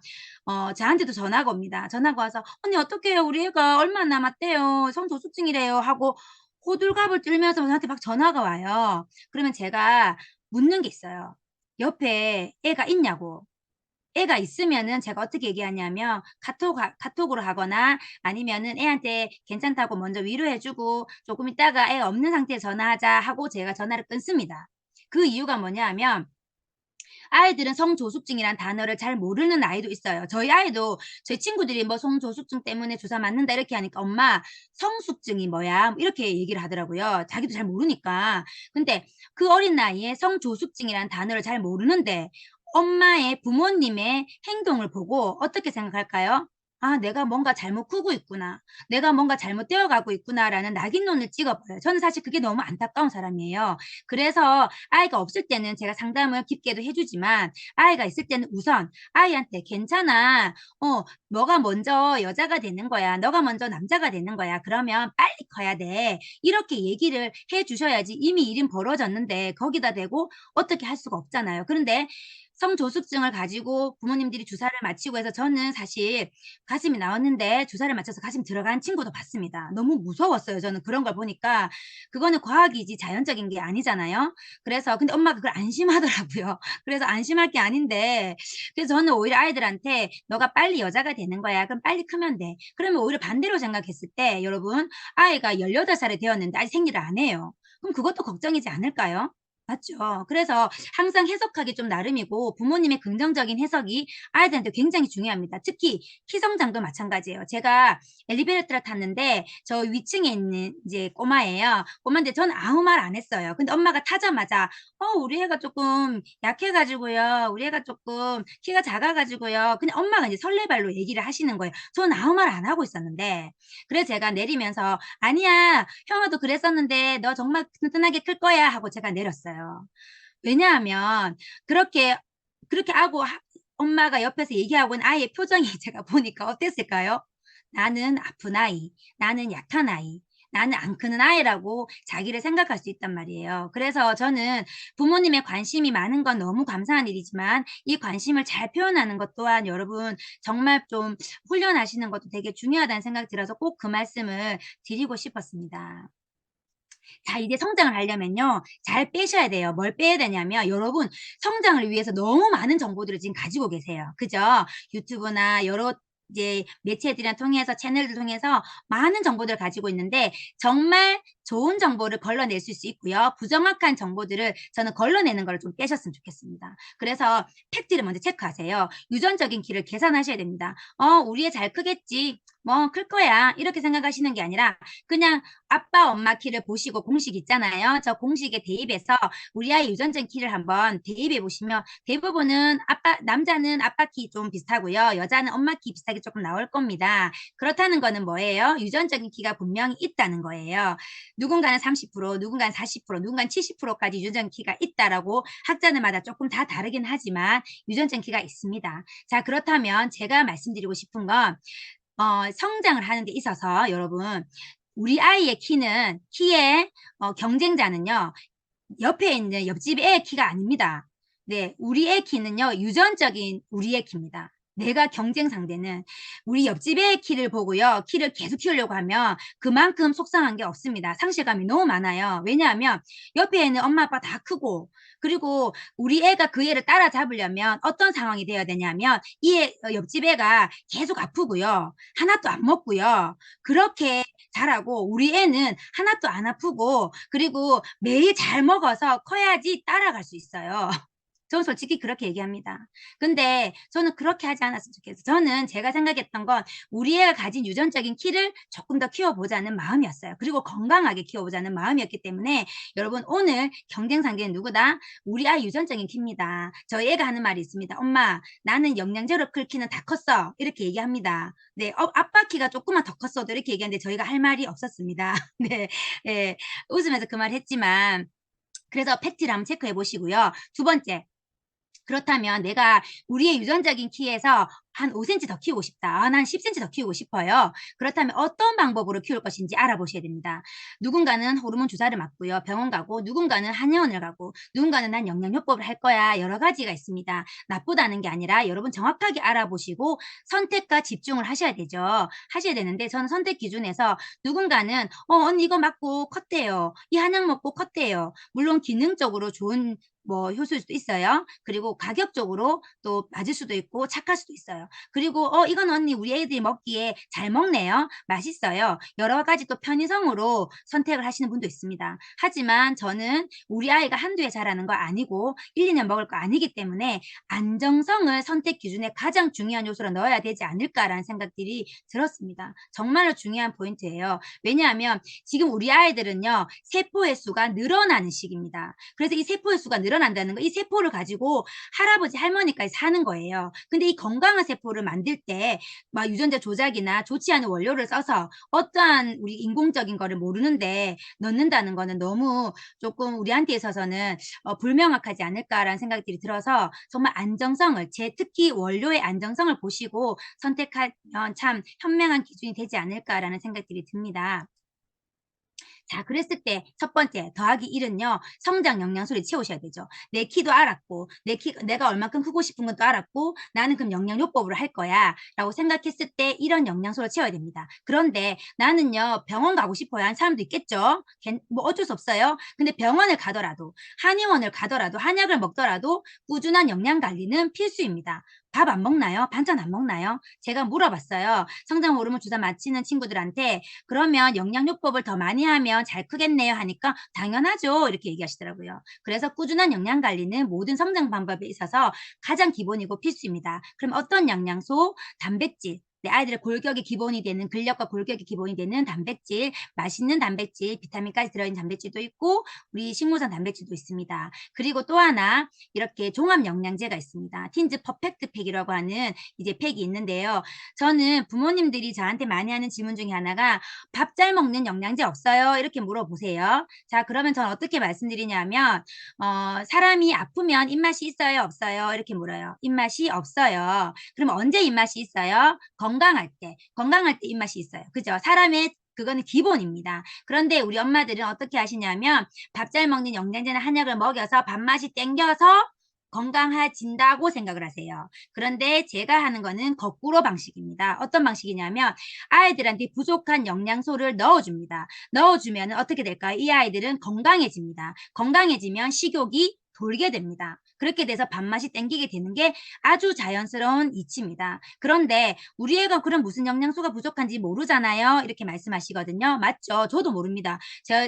저한테도 전화가 옵니다. 전화가 와서 언니 어떡해요? 우리 애가 얼마 남았대요. 성조숙증이래요. 하고 호들갑을 떨면서 저한테 막 전화가 와요. 그러면 제가 묻는 게 있어요. 옆에 애가 있냐고. 애가 있으면은 제가 어떻게 얘기하냐면 카톡으로 하거나 아니면은 애한테 괜찮다고 먼저 위로해주고 조금 있다가 애 없는 상태에 전화하자 하고 제가 전화를 끊습니다. 그 이유가 뭐냐 하면 아이들은 성조숙증이란 단어를 잘 모르는 아이도 있어요. 저희 아이도 저희 친구들이 뭐 성조숙증 때문에 주사 맞는다 이렇게 하니까 엄마 성숙증이 뭐야? 이렇게 얘기를 하더라고요. 자기도 잘 모르니까. 근데 그 어린 나이에 성조숙증이란 단어를 잘 모르는데 엄마의 부모님의 행동을 보고 어떻게 생각할까요? 내가 뭔가 잘못 크고 있구나. 내가 뭔가 잘못되어 가고 있구나라는 낙인론을 찍어버려요. 저는 사실 그게 너무 안타까운 사람이에요. 그래서 아이가 없을 때는 제가 상담을 깊게도 해주지만 아이가 있을 때는 우선 아이한테 괜찮아. 너가 먼저 여자가 되는 거야. 너가 먼저 남자가 되는 거야. 그러면 빨리 커야 돼. 이렇게 얘기를 해주셔야지 이미 일은 벌어졌는데 거기다 대고 어떻게 할 수가 없잖아요. 그런데 성조숙증을 가지고 부모님들이 주사를 맞히고 해서 저는 사실 가슴이 나왔는데 주사를 맞춰서 가슴 들어간 친구도 봤습니다. 너무 무서웠어요. 저는 그런 걸 보니까 그거는 과학이지 자연적인 게 아니잖아요. 그래서 근데 엄마가 그걸 안심하더라고요. 그래서 안심할 게 아닌데 그래서 저는 오히려 아이들한테 너가 빨리 여자가 되는 거야. 그럼 빨리 크면 돼. 그러면 오히려 반대로 생각했을 때 여러분 아이가 18살이 되었는데 아직 생리를 안 해요. 그럼 그것도 걱정이지 않을까요? 맞죠. 그래서 항상 해석하기 좀 나름이고 부모님의 긍정적인 해석이 아이들한테 굉장히 중요합니다. 특히 키 성장도 마찬가지예요. 제가 엘리베이터를 탔는데 저 위층에 있는 이제 꼬마예요. 꼬마인데 전 아무 말 안 했어요. 근데 엄마가 타자마자 우리 애가 조금 약해가지고요. 우리 애가 조금 키가 작아가지고요. 그냥 엄마가 이제 설레발로 얘기를 하시는 거예요. 전 아무 말 안 하고 있었는데 그래서 제가 내리면서 아니야 형아도 그랬었는데 너 정말 튼튼하게 클 거야 하고 제가 내렸어요. 왜냐하면 그렇게 하고 엄마가 옆에서 얘기하고 있는 아이의 표정이 제가 보니까 어땠을까요? 나는 아픈 아이, 나는 약한 아이, 나는 안 크는 아이라고 자기를 생각할 수 있단 말이에요. 그래서 저는 부모님의 관심이 많은 건 너무 감사한 일이지만 이 관심을 잘 표현하는 것 또한 여러분 정말 좀 훈련하시는 것도 되게 중요하다는 생각이 들어서 꼭 그 말씀을 드리고 싶었습니다. 자, 이제 성장을 하려면요. 잘 빼셔야 돼요. 뭘 빼야 되냐면 여러분 성장을 위해서 너무 많은 정보들을 지금 가지고 계세요. 그죠? 유튜브나 여러 이제 매체들을 통해서 채널들 통해서 많은 정보들을 가지고 있는데 정말 좋은 정보를 걸러낼 수 있고요. 부정확한 정보들을 저는 걸러내는 걸 좀 빼셨으면 좋겠습니다. 그래서 팩트를 먼저 체크하세요. 유전적인 키를 계산하셔야 됩니다. 우리 애 잘 크겠지. 뭐 클 거야. 이렇게 생각하시는 게 아니라 그냥 아빠 엄마 키를 보시고 공식 있잖아요. 저 공식에 대입해서 우리 아이 유전적 키를 한번 대입해 보시면 대부분은 남자는 아빠 키 좀 비슷하고요. 여자는 엄마 키 비슷하게 조금 나올 겁니다. 그렇다는 거는 뭐예요? 유전적인 키가 분명히 있다는 거예요. 누군가는 30%, 누군가는 40%, 누군가는 70%까지 유전적 키가 있다라고 학자들마다 조금 다 다르긴 하지만 유전적 키가 있습니다. 자, 그렇다면 제가 말씀드리고 싶은 건 성장을 하는 데 있어서 여러분 우리 아이의 키의 경쟁자는요. 옆에 있는 옆집 애의 키가 아닙니다. 네, 우리 애 키는요. 유전적인 우리의 키입니다. 내가 경쟁 상대는 우리 옆집 애의 키를 보고요. 키를 계속 키우려고 하면 그만큼 속상한 게 없습니다. 상실감이 너무 많아요. 왜냐하면 옆에 있는 엄마 아빠 다 크고 그리고 우리 애가 그 애를 따라잡으려면 어떤 상황이 되어야 되냐면 옆집 애가 계속 아프고요. 하나도 안 먹고요. 그렇게 자라고 우리 애는 하나도 안 아프고 그리고 매일 잘 먹어서 커야지 따라갈 수 있어요. 저는 솔직히 그렇게 얘기합니다. 근데 저는 그렇게 하지 않았으면 좋겠어요. 저는 제가 생각했던 건 우리 애가 가진 유전적인 키를 조금 더 키워보자는 마음이었어요. 그리고 건강하게 키워보자는 마음이었기 때문에 여러분 오늘 경쟁 상대는 누구다? 우리 아이 유전적인 키입니다. 저희 애가 하는 말이 있습니다. 엄마 나는 영양제로 클 키는 다 컸어. 이렇게 얘기합니다. 네, 아빠 키가 조금만 더 컸어도 이렇게 얘기하는데 저희가 할 말이 없었습니다. 네, 예, 웃으면서 그 말 했지만 그래서 팩트를 한번 체크해 보시고요. 두 번째. 그렇다면 내가 우리의 유전적인 키에서 한 5cm 더 키우고 싶다. 난 10cm 더 키우고 싶어요. 그렇다면 어떤 방법으로 키울 것인지 알아보셔야 됩니다. 누군가는 호르몬 주사를 맞고요. 병원 가고 누군가는 한의원을 가고 누군가는 난 영양요법을 할 거야. 여러 가지가 있습니다. 나쁘다는 게 아니라 여러분 정확하게 알아보시고 선택과 집중을 하셔야 되죠. 하셔야 되는데 저는 선택 기준에서 누군가는 언니 이거 맞고 컸대요. 이 한약 먹고 컸대요. 물론 기능적으로 좋은 효소일 수도 있어요. 그리고 가격적으로 또 맞을 수도 있고 착할 수도 있어요. 그리고 이건 언니 우리 애들이 먹기에 잘 먹네요. 맛있어요. 여러 가지 또 편의성으로 선택을 하시는 분도 있습니다. 하지만 저는 우리 아이가 한두 해 자라는 거 아니고 1, 2년 먹을 거 아니기 때문에 안정성을 선택 기준에 가장 중요한 요소로 넣어야 되지 않을까라는 생각들이 들었습니다. 정말로 중요한 포인트예요. 왜냐하면 지금 우리 아이들은요. 세포의 수가 늘어나는 시기입니다. 그래서 이 세포의 수가 늘어난다는 거, 이 세포를 가지고 할아버지 할머니까지 사는 거예요. 근데 이 건강한 세포를 만들 때 막 유전자 조작이나 좋지 않은 원료를 써서 어떠한 우리 인공적인 거를 모르는데 넣는다는 거는 너무 조금 우리한테 있어서는 불명확하지 않을까라는 생각들이 들어서 정말 안정성을 특히 원료의 안정성을 보시고 선택하면 참 현명한 기준이 되지 않을까라는 생각들이 듭니다. 자, 그랬을 때 첫 번째 더하기 1은요. 성장 영양소를 채우셔야 되죠. 내 키도 알았고 내가 얼만큼 크고 싶은 것도 알았고 나는 그럼 영양요법으로 할 거야 라고 생각했을 때 이런 영양소를 채워야 됩니다. 그런데 나는요. 병원 가고 싶어요 하는 사람도 있겠죠. 뭐 어쩔 수 없어요. 근데 병원을 가더라도 한의원을 가더라도 한약을 먹더라도 꾸준한 영양관리는 필수입니다. 밥 안 먹나요? 반찬 안 먹나요? 제가 물어봤어요. 성장 호르몬 주사 맞히는 친구들한테 그러면 영양요법을 더 많이 하면 잘 크겠네요 하니까 당연하죠. 이렇게 얘기하시더라고요. 그래서 꾸준한 영양 관리는 모든 성장 방법에 있어서 가장 기본이고 필수입니다. 그럼 어떤 영양소? 단백질. 네, 아이들의 골격이 기본이 되는 근력과 골격이 기본이 되는 단백질, 맛있는 단백질, 비타민까지 들어있는 단백질도 있고 우리 식물성 단백질도 있습니다. 그리고 또 하나 이렇게 종합 영양제가 있습니다. 틴즈 퍼펙트 팩이라고 하는 이제 팩이 있는데요. 저는 부모님들이 저한테 많이 하는 질문 중에 하나가 밥 잘 먹는 영양제 없어요? 이렇게 물어보세요. 자, 그러면 저는 어떻게 말씀드리냐면 사람이 아프면 입맛이 있어요? 없어요? 이렇게 물어요. 입맛이 없어요. 그럼 언제 입맛이 있어요? 건강할 때 입맛이 있어요. 그죠? 사람의 그거는 기본입니다. 그런데 우리 엄마들은 어떻게 하시냐면 밥 잘 먹는 영양제나 한약을 먹여서 밥맛이 땡겨서 건강해진다고 생각을 하세요. 그런데 제가 하는 거는 거꾸로 방식입니다. 어떤 방식이냐면 아이들한테 부족한 영양소를 넣어줍니다. 넣어주면 어떻게 될까요? 이 아이들은 건강해집니다. 건강해지면 식욕이 돌게 됩니다. 그렇게 돼서 밥맛이 땡기게 되는 게 아주 자연스러운 이치입니다. 그런데 우리 애가 그럼 무슨 영양소가 부족한지 모르잖아요. 이렇게 말씀하시거든요. 맞죠? 저도 모릅니다.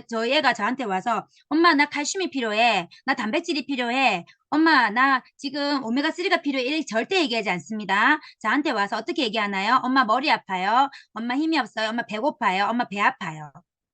저희 애가 저한테 와서 엄마 나 칼슘이 필요해. 나 단백질이 필요해. 엄마 나 지금 오메가3가 필요해. 이렇게 절대 얘기하지 않습니다. 저한테 와서 어떻게 얘기하나요? 엄마 머리 아파요. 엄마 힘이 없어요. 엄마 배고파요. 엄마 배 아파요.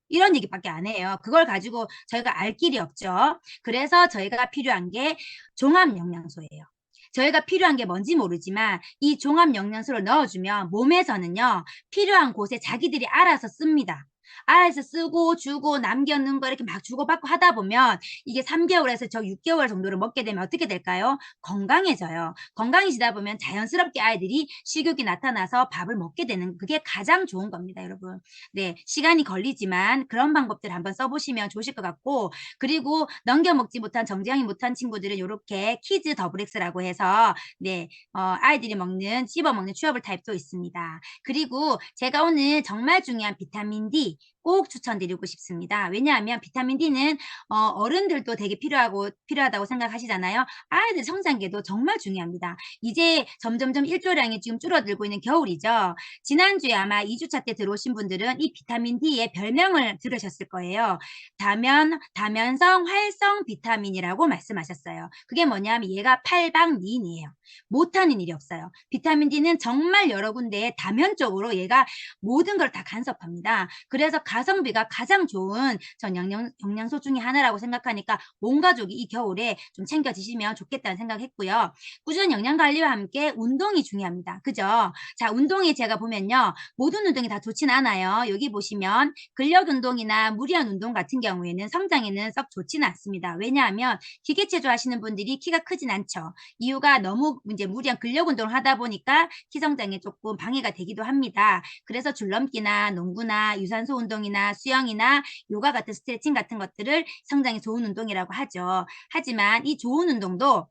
이런 얘기밖에 안 해요. 그걸 가지고 저희가 알 길이 없죠. 그래서 저희가 필요한 게 종합 영양소예요. 저희가 필요한 게 뭔지 모르지만 이 종합 영양소를 넣어주면 몸에서는요. 필요한 곳에 자기들이 알아서 씁니다. 알아서 쓰고 주고 남겨놓은 거 이렇게 막 주고받고 하다 보면 이게 3개월에서 저 6개월 정도를 먹게 되면 어떻게 될까요? 건강해져요. 건강해지다 보면 자연스럽게 아이들이 식욕이 나타나서 밥을 먹게 되는 그게 가장 좋은 겁니다, 여러분. 네, 시간이 걸리지만 그런 방법들 한번 써보시면 좋으실 것 같고 그리고 넘겨 먹지 못한 정지향이 못한 친구들은 이렇게 키즈 더블엑스라고 해서 네, 아이들이 먹는 씹어 먹는 취업을 타입도 있습니다. 그리고 제가 오늘 정말 중요한 비타민 D 꼭 추천드리고 싶습니다. 왜냐하면 비타민 D는 어른들도 되게 필요하다고 생각하시잖아요. 아이들 성장기에도 정말 중요합니다. 이제 점점점 일조량이 지금 줄어들고 있는 겨울이죠. 지난주에 아마 2주차 때 들어오신 분들은 이 비타민 D의 별명을 들으셨을 거예요. 다면성 활성 비타민이라고 말씀하셨어요. 그게 뭐냐면 얘가 팔방미인이에요. 못하는 일이 없어요. 비타민 D는 정말 여러 군데에 다면적으로 얘가 모든 걸 다 간섭합니다. 그래서 가성비가 가장 좋은 전 영양소 중에 하나라고 생각하니까 온 가족이 이 겨울에 좀 챙겨 드시면 좋겠다는 생각했고요. 꾸준한 영양관리와 함께 운동이 중요합니다. 그죠? 자, 운동이 제가 보면요. 모든 운동이 다 좋진 않아요. 여기 보시면 근력 운동이나 무리한 운동 같은 경우에는 성장에는 썩 좋지는 않습니다. 왜냐하면 기계체조 하시는 분들이 키가 크진 않죠. 이유가 너무 이제 무리한 근력 운동을 하다 보니까 키 성장에 조금 방해가 되기도 합니다. 그래서 줄넘기나 농구나 유산소 운동이나 수영이나 요가 같은 스트레칭 같은 것들을 성장에 좋은 운동이라고 하죠. 하지만 이 좋은 운동도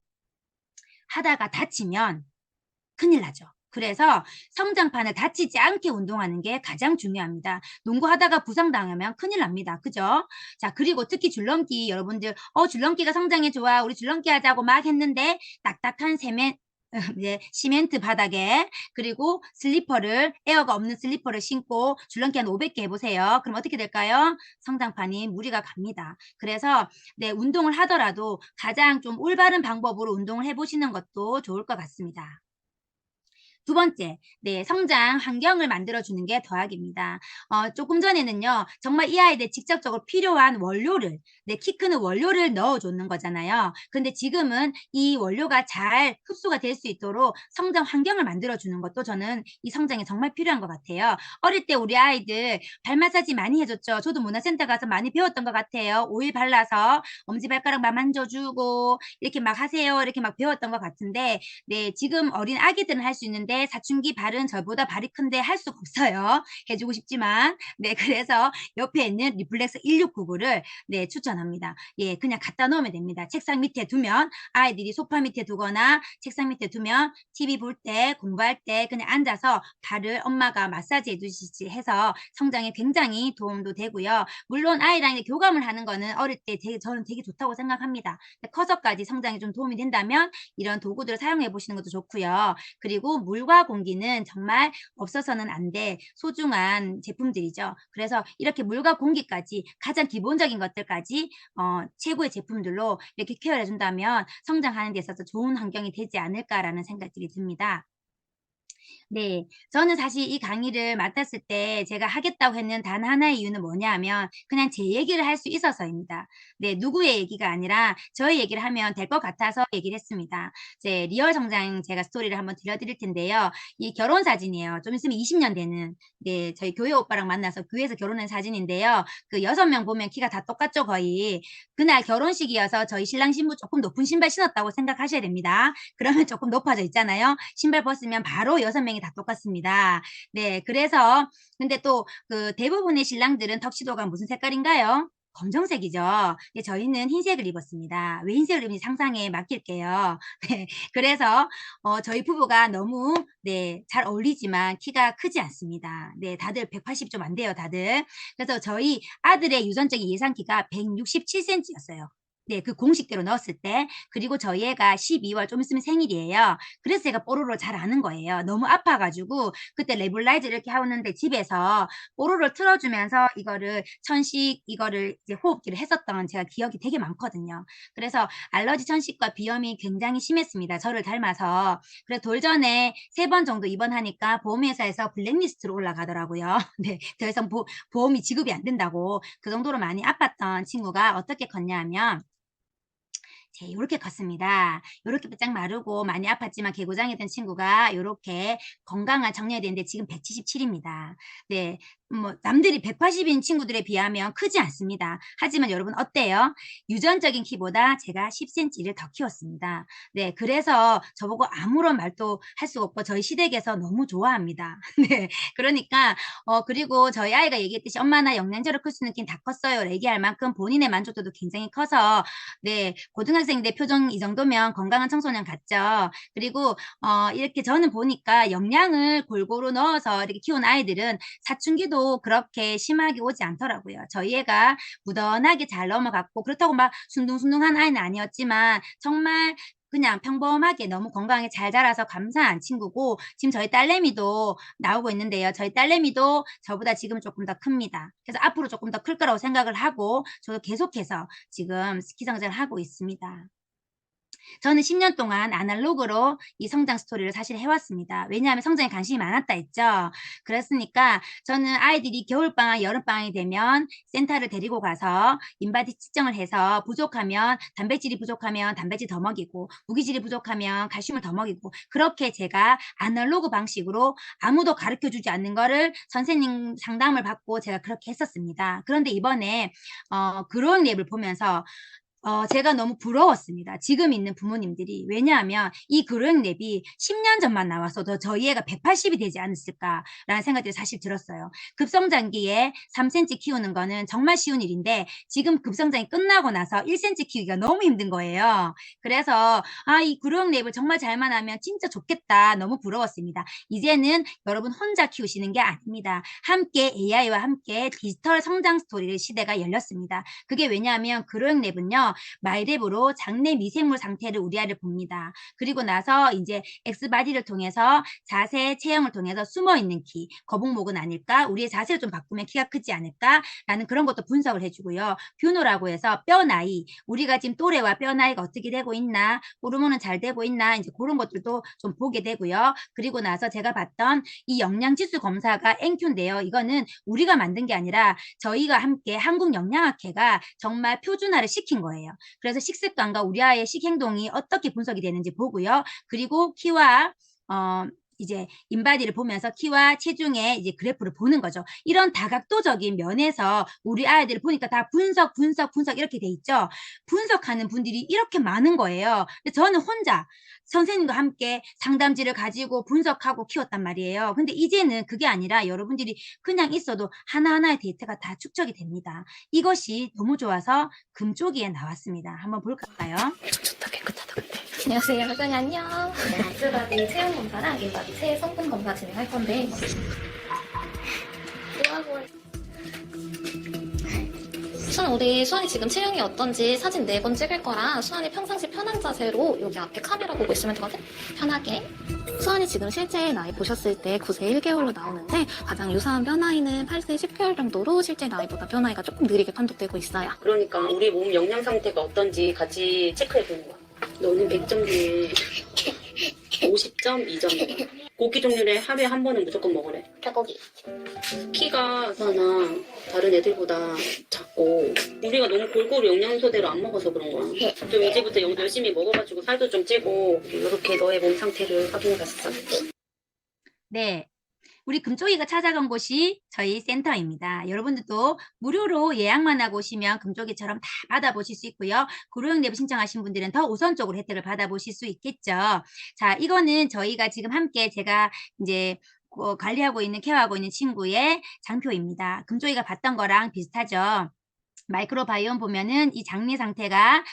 하다가 다치면 큰일 나죠. 그래서 성장판을 다치지 않게 운동하는 게 가장 중요합니다. 농구하다가 부상당하면 큰일 납니다. 그죠? 자, 그리고 특히 줄넘기 여러분들 줄넘기가 성장에 좋아. 우리 줄넘기 하자고 막 했는데 딱딱한 시멘트 바닥에 그리고 에어가 없는 슬리퍼를 신고 줄넘기 한 500개 해보세요. 그럼 어떻게 될까요? 성장판이 무리가 갑니다. 그래서 네, 운동을 하더라도 가장 좀 올바른 방법으로 운동을 해보시는 것도 좋을 것 같습니다. 두 번째, 네, 성장 환경을 만들어주는 게 더학입니다. 조금 전에는요, 정말 이 아이들 직접적으로 필요한 원료를, 네, 키 크는 원료를 넣어주는 거잖아요. 근데 지금은 이 원료가 잘 흡수가 될 수 있도록 성장 환경을 만들어주는 것도 저는 이 성장에 정말 필요한 것 같아요. 어릴 때 우리 아이들 발 마사지 많이 해줬죠. 저도 문화센터 가서 많이 배웠던 것 같아요. 오일 발라서 엄지발가락 막 만져주고 이렇게 막 하세요. 이렇게 막 배웠던 것 같은데, 네, 지금 어린 아기들은 할 수 있는데 근데 사춘기 발은 저보다 발이 큰데 할 수가 없어요. 해주고 싶지만. 네, 그래서 옆에 있는 리플렉스 1699를 네, 추천합니다. 예, 그냥 갖다 놓으면 됩니다. 책상 밑에 두면 아이들이 소파 밑에 두거나 책상 밑에 두면 TV 볼 때, 공부할 때 그냥 앉아서 발을 엄마가 마사지 해주시지 해서 성장에 굉장히 도움도 되고요. 물론 아이랑 이제 교감을 하는 거는 어릴 때 저는 되게 좋다고 생각합니다. 커서까지 성장에 좀 도움이 된다면 이런 도구들을 사용해 보시는 것도 좋고요. 그리고 물과 공기는 정말 없어서는 안 돼 소중한 제품들이죠. 그래서 이렇게 물과 공기까지 가장 기본적인 것들까지 최고의 제품들로 이렇게 케어를 해준다면 성장하는 데 있어서 좋은 환경이 되지 않을까라는 생각들이 듭니다. 네, 저는 사실 이 강의를 맡았을 때 제가 하겠다고 했는 단 하나의 이유는 뭐냐면 그냥 제 얘기를 할 수 있어서입니다. 네, 누구의 얘기가 아니라 저의 얘기를 하면 될 것 같아서 얘기를 했습니다. 제 리얼 성장 제가 스토리를 한번 들려드릴 텐데요. 이 결혼 사진이에요. 좀 있으면 20년 되는 네, 저희 교회 오빠랑 만나서 교회에서 결혼한 사진인데요. 그 6명 보면 키가 다 똑같죠, 거의. 그날 결혼식이어서 저희 신랑 신부 조금 높은 신발 신었다고 생각하셔야 됩니다. 그러면 조금 높아져 있잖아요. 신발 벗으면 바로 6명이 다 똑같습니다. 네, 그래서 근데 또 그 대부분의 신랑들은 턱시도가 무슨 색깔인가요? 검정색이죠. 근데 저희는 흰색을 입었습니다. 왜 흰색을 입는지 상상에 맡길게요. 네, 그래서 저희 부부가 너무 네, 잘 어울리지만 키가 크지 않습니다. 네, 다들 180 좀 안 돼요, 다들. 그래서 저희 아들의 유전적인 예상 키가 167cm였어요. 네, 그 공식대로 넣었을 때. 그리고 저희 애가 12월 좀 있으면 생일이에요. 그래서 제가 뽀로로 잘 아는 거예요. 너무 아파가지고 그때 레블라이즈 이렇게 하는데 집에서 뽀로로 틀어주면서 이거를 천식 이거를 이제 호흡기를 했었던 제가 기억이 되게 많거든요. 그래서 알러지 천식과 비염이 굉장히 심했습니다. 저를 닮아서. 그래서 돌전에 3번 정도 입원하니까 보험회사에서 블랙리스트로 올라가더라고요. 네, 더 이상 보험이 지급이 안 된다고 그 정도로 많이 아팠던 친구가 어떻게 컸냐 하면 제 요렇게 컸습니다. 요렇게 바짝 마르고 많이 아팠지만 개고장이 된 친구가 요렇게 건강한 청년이 됐는데 지금 177입니다. 네. 뭐 남들이 180인 친구들에 비하면 크지 않습니다. 하지만 여러분 어때요? 유전적인 키보다 제가 10cm를 더 키웠습니다. 네, 그래서 저보고 아무런 말도 할 수가 없고 저희 시댁에서 너무 좋아합니다. 네, 그러니까 그리고 저희 아이가 얘기했듯이 엄마 나 영양제로 클 수 있는 긴 다 컸어요. 얘기할 만큼 본인의 만족도도 굉장히 커서 네, 고등학생인데 표정 이 정도면 건강한 청소년 같죠. 그리고 이렇게 저는 보니까 영양을 골고루 넣어서 이렇게 키운 아이들은 사춘기도 그렇게 심하게 오지 않더라고요. 저희 애가 무던하게 잘 넘어갔고 그렇다고 막 순둥순둥한 아이는 아니었지만 정말 그냥 평범하게 너무 건강하게 잘 자라서 감사한 친구고 지금 저희 딸내미도 나오고 있는데요. 저희 딸내미도 저보다 지금 조금 더 큽니다. 그래서 앞으로 조금 더 클 거라고 생각을 하고 저도 계속해서 지금 스키 성장을 하고 있습니다. 저는 10년 동안 아날로그로 이 성장 스토리를 사실 해왔습니다. 왜냐하면 성장에 관심이 많았다 했죠. 그랬으니까 저는 아이들이 겨울방학, 여름방학이 되면 센터를 데리고 가서 인바디 측정을 해서 부족하면 단백질이 부족하면 단백질 더 먹이고 무기질이 부족하면 칼슘을 더 먹이고 그렇게 제가 아날로그 방식으로 아무도 가르쳐주지 않는 거를 선생님 상담을 받고 제가 그렇게 했었습니다. 그런데 이번에 그로잉 랩을 보면서 제가 너무 부러웠습니다. 지금 있는 부모님들이. 왜냐하면 이 그로잉 랩이 10년 전만 나왔어도 저희 애가 180이 되지 않았을까라는 생각이 사실 들었어요. 급성장기에 3cm 키우는 거는 정말 쉬운 일인데 지금 급성장이 끝나고 나서 1cm 키우기가 너무 힘든 거예요. 그래서 이 그로잉 랩을 정말 잘만 하면 진짜 좋겠다. 너무 부러웠습니다. 이제는 여러분 혼자 키우시는 게 아닙니다. 함께 AI와 함께 디지털 성장 스토리의 시대가 열렸습니다. 그게 왜냐하면 그로잉 랩은요. 마이랩으로 장내 미생물 상태를 우리 아이를 봅니다. 그리고 나서 이제 엑스바디를 통해서 자세 체형을 통해서 숨어있는 키, 거북목은 아닐까? 우리의 자세를 좀 바꾸면 키가 크지 않을까? 라는 그런 것도 분석을 해주고요. 뷰노라고 해서 뼈 나이, 우리가 지금 또래와 뼈 나이가 어떻게 되고 있나? 호르몬은 잘 되고 있나? 이제 그런 것들도 좀 보게 되고요. 그리고 나서 제가 봤던 이 영양지수 검사가 NQ인데요. 이거는 우리가 만든 게 아니라 저희가 함께 한국영양학회가 정말 표준화를 시킨 거예요. 그래서 식습관과 우리 아이의 식행동이 어떻게 분석이 되는지 보고요. 그리고 키와 이제 인바디를 보면서 키와 체중의 이제 그래프를 보는 거죠. 이런 다각도적인 면에서 우리 아이들을 보니까 다 분석 이렇게 돼 있죠. 분석하는 분들이 이렇게 많은 거예요. 근데 저는 혼자 선생님과 함께 상담지를 가지고 분석하고 키웠단 말이에요. 근데 이제는 그게 아니라 여러분들이 그냥 있어도 하나하나의 데이터가 다 축적이 됩니다. 이것이 너무 좋아서 금쪽이에 나왔습니다. 한번 볼까요? 좋다, 깨끗하다. 안녕하세요, 회장님 안녕. 네, 아스바디 체형 검사랑 인바디 체 성분 검사 진행할 건데. 수환이 지금 체형이 어떤지 사진 4번 찍을 거라 수환이 평상시 편한 자세로 여기 앞에 카메라 보고 있으면 되거든? 편하게. 수환이 지금 실제 나이 보셨을 때 9세 1개월로 나오는데 가장 유사한 변화이는 8세 10개월 정도로 실제 나이보다 변화이가 조금 느리게 판독되고 있어요. 그러니까 우리 몸 영양 상태가 어떤지 같이 체크해 보는 거야. 너는 100점 중에 50점, 2점. 고기 종류를 하루에 한 번은 무조건 먹으래. 닭고기. 키가 하나 다른 애들보다 작고 우리가 너무 골고루 영양소대로 안 먹어서 그런 거야. 좀 이제부터 열심히 먹어가지고 살도 좀 찌고 이렇게 너의 몸 상태를 확인해봤어. 네. 우리 금쪽이가 찾아간 곳이 저희 센터입니다. 여러분들도 무료로 예약만 하고 오시면 금쪽이처럼 다 받아보실 수 있고요. 구로형랩 신청하신 분들은 더 우선적으로 혜택을 받아보실 수 있겠죠. 자, 이거는 저희가 지금 함께 제가 이제 관리하고 있는, 케어하고 있는 친구의 장표입니다. 금쪽이가 봤던 거랑 비슷하죠. 마이크로바이옴 보면은 이 장내 상태가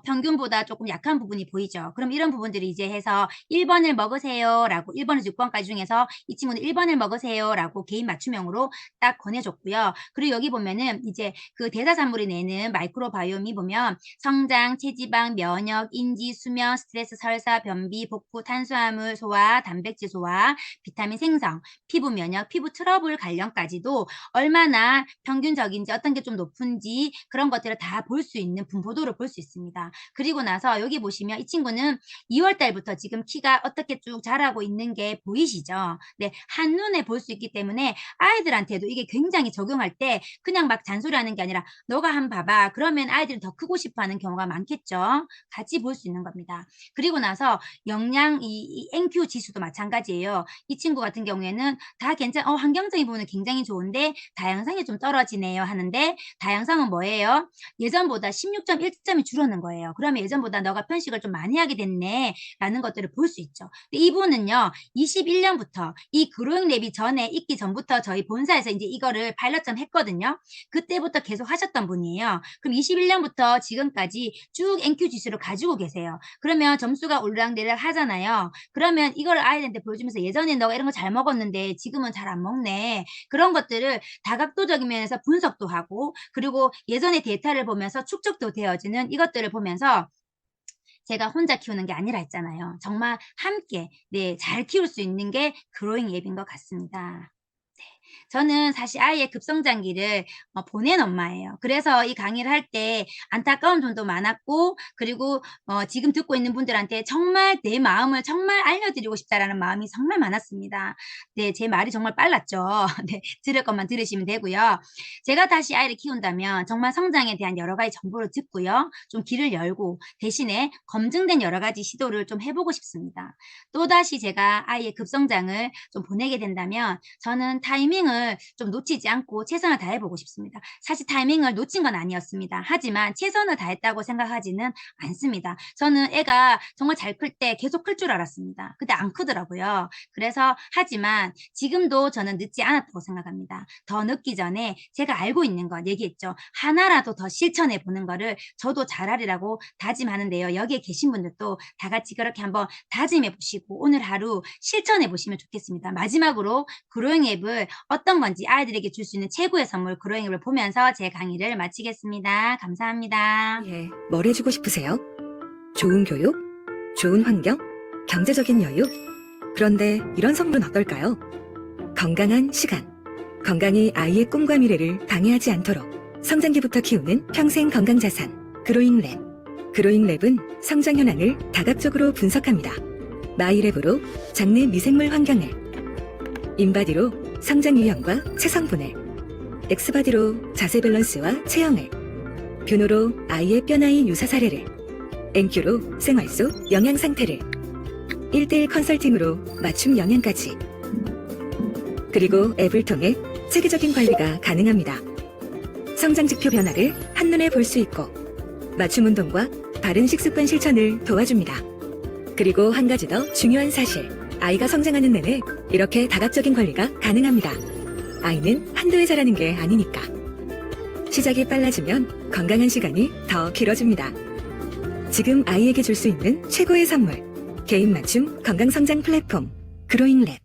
평균보다 조금 약한 부분이 보이죠. 그럼 이런 부분들이 이제 해서 1번을 먹으세요 라고 1번에서 6번까지 중에서 이 친구는 1번을 먹으세요 라고 개인 맞춤형으로 딱 권해줬고요. 그리고 여기 보면은 이제 그 대사산물이 내는 마이크로바이옴이 보면 성장, 체지방, 면역, 인지, 수면, 스트레스, 설사, 변비, 복부, 탄수화물 소화, 단백질 소화, 비타민 생성, 피부 면역, 피부 트러블 관련까지도 얼마나 평균적인지 어떤 게 좀 높은지 그런 것들을 다 볼 수 있는 분포도를 볼 수 있습니다. 그리고 나서 여기 보시면 이 친구는 2월 달부터 지금 키가 어떻게 쭉 자라고 있는 게 보이시죠? 네, 한눈에 볼 수 있기 때문에 아이들한테도 이게 굉장히 적용할 때 그냥 막 잔소리하는 게 아니라 너가 한번 봐봐. 그러면 아이들은 더 크고 싶어 하는 경우가 많겠죠. 같이 볼 수 있는 겁니다. 그리고 나서 영양 이 NQ 지수도 마찬가지예요. 이 친구 같은 경우에는 다 환경적인 부분은 굉장히 좋은데 다양성이 좀 떨어지네요 하는데 다양성은 뭐예요? 예전보다 16.1점이 줄었는 거예요. 그러면 예전보다 너가 편식을 좀 많이 하게 됐네 라는 것들을 볼 수 있죠. 근데 이분은요 21년부터 이 그로잉랩이 전에 있기 전부터 저희 본사에서 이제 이거를 파일럿점 했거든요. 그때부터 계속 하셨던 분이에요. 그럼 21년부터 지금까지 쭉 NQ 지수를 가지고 계세요. 그러면 점수가 올락내락 하잖아요. 그러면 이걸 아이들한테 보여주면서 예전에 너가 이런 거 잘 먹었는데 지금은 잘 안 먹네. 그런 것들을 다각도적인 면에서 분석도 하고 그리고 예전의 데이터를 보면서 축적도 되어지는 이것들을 보면서 제가 혼자 키우는 게 아니라 했잖아요. 정말 함께 잘 키울 수 있는 게 그로잉 앱인 것 같습니다. 저는 사실 아이의 급성장기를 보낸 엄마예요. 그래서 이 강의를 할 때 안타까운 점도 많았고 그리고 지금 듣고 있는 분들한테 정말 내 마음을 정말 알려드리고 싶다라는 마음이 정말 많았습니다. 네, 제 말이 정말 빨랐죠. 네, 들을 것만 들으시면 되고요. 제가 다시 아이를 키운다면 정말 성장에 대한 여러 가지 정보를 듣고요. 좀 길을 열고 대신에 검증된 여러 가지 시도를 좀 해보고 싶습니다. 또다시 제가 아이의 급성장을 좀 보내게 된다면 저는 타이밍을 좀 놓치지 않고 최선을 다해보고 싶습니다. 사실 타이밍을 놓친 건 아니었습니다. 하지만 최선을 다했다고 생각하지는 않습니다. 저는 애가 정말 잘 클 때 계속 클 줄 알았습니다. 근데 안 크더라고요. 그래서 하지만 지금도 저는 늦지 않았다고 생각합니다. 더 늦기 전에 제가 알고 있는 것 얘기했죠. 하나라도 더 실천해 보는 거를 저도 잘하리라고 다짐하는데요. 여기에 계신 분들도 다 같이 그렇게 한번 다짐해 보시고 오늘 하루 실천해 보시면 좋겠습니다. 마지막으로 그로잉 앱을 어떤 건지 아이들에게 줄 수 있는 최고의 선물 그로잉 앱을 보면서 제 강의를 마치겠습니다. 감사합니다. 예, 뭘 해주고 싶으세요? 좋은 교육, 좋은 환경, 경제적인 여유. 그런데 이런 선물은 어떨까요? 건강한 시간. 건강이 아이의 꿈과 미래를 방해하지 않도록 성장기부터 키우는 평생 건강 자산 그로잉랩. 그로잉랩은 성장 현황을 다각적으로 분석합니다. 마이랩으로 장내 미생물 환경을, 인바디로 성장 유형과 체성분을, 엑스바디로 자세 밸런스와 체형을, 뷰노로 아이의 뼈나이 유사 사례를, NQ로 생활 속 영양 상태를, 1대1 컨설팅으로 맞춤 영양까지. 그리고 앱을 통해 체계적인 관리가 가능합니다. 성장 지표 변화를 한눈에 볼 수 있고 맞춤 운동과 바른 식습관 실천을 도와줍니다. 그리고 한 가지 더 중요한 사실, 아이가 성장하는 내내 이렇게 다각적인 관리가 가능합니다. 아이는 한두 해 자라는 게 아니니까. 시작이 빨라지면 건강한 시간이 더 길어집니다. 지금 아이에게 줄 수 있는 최고의 선물, 개인 맞춤 건강성장 플랫폼 그로잉랩.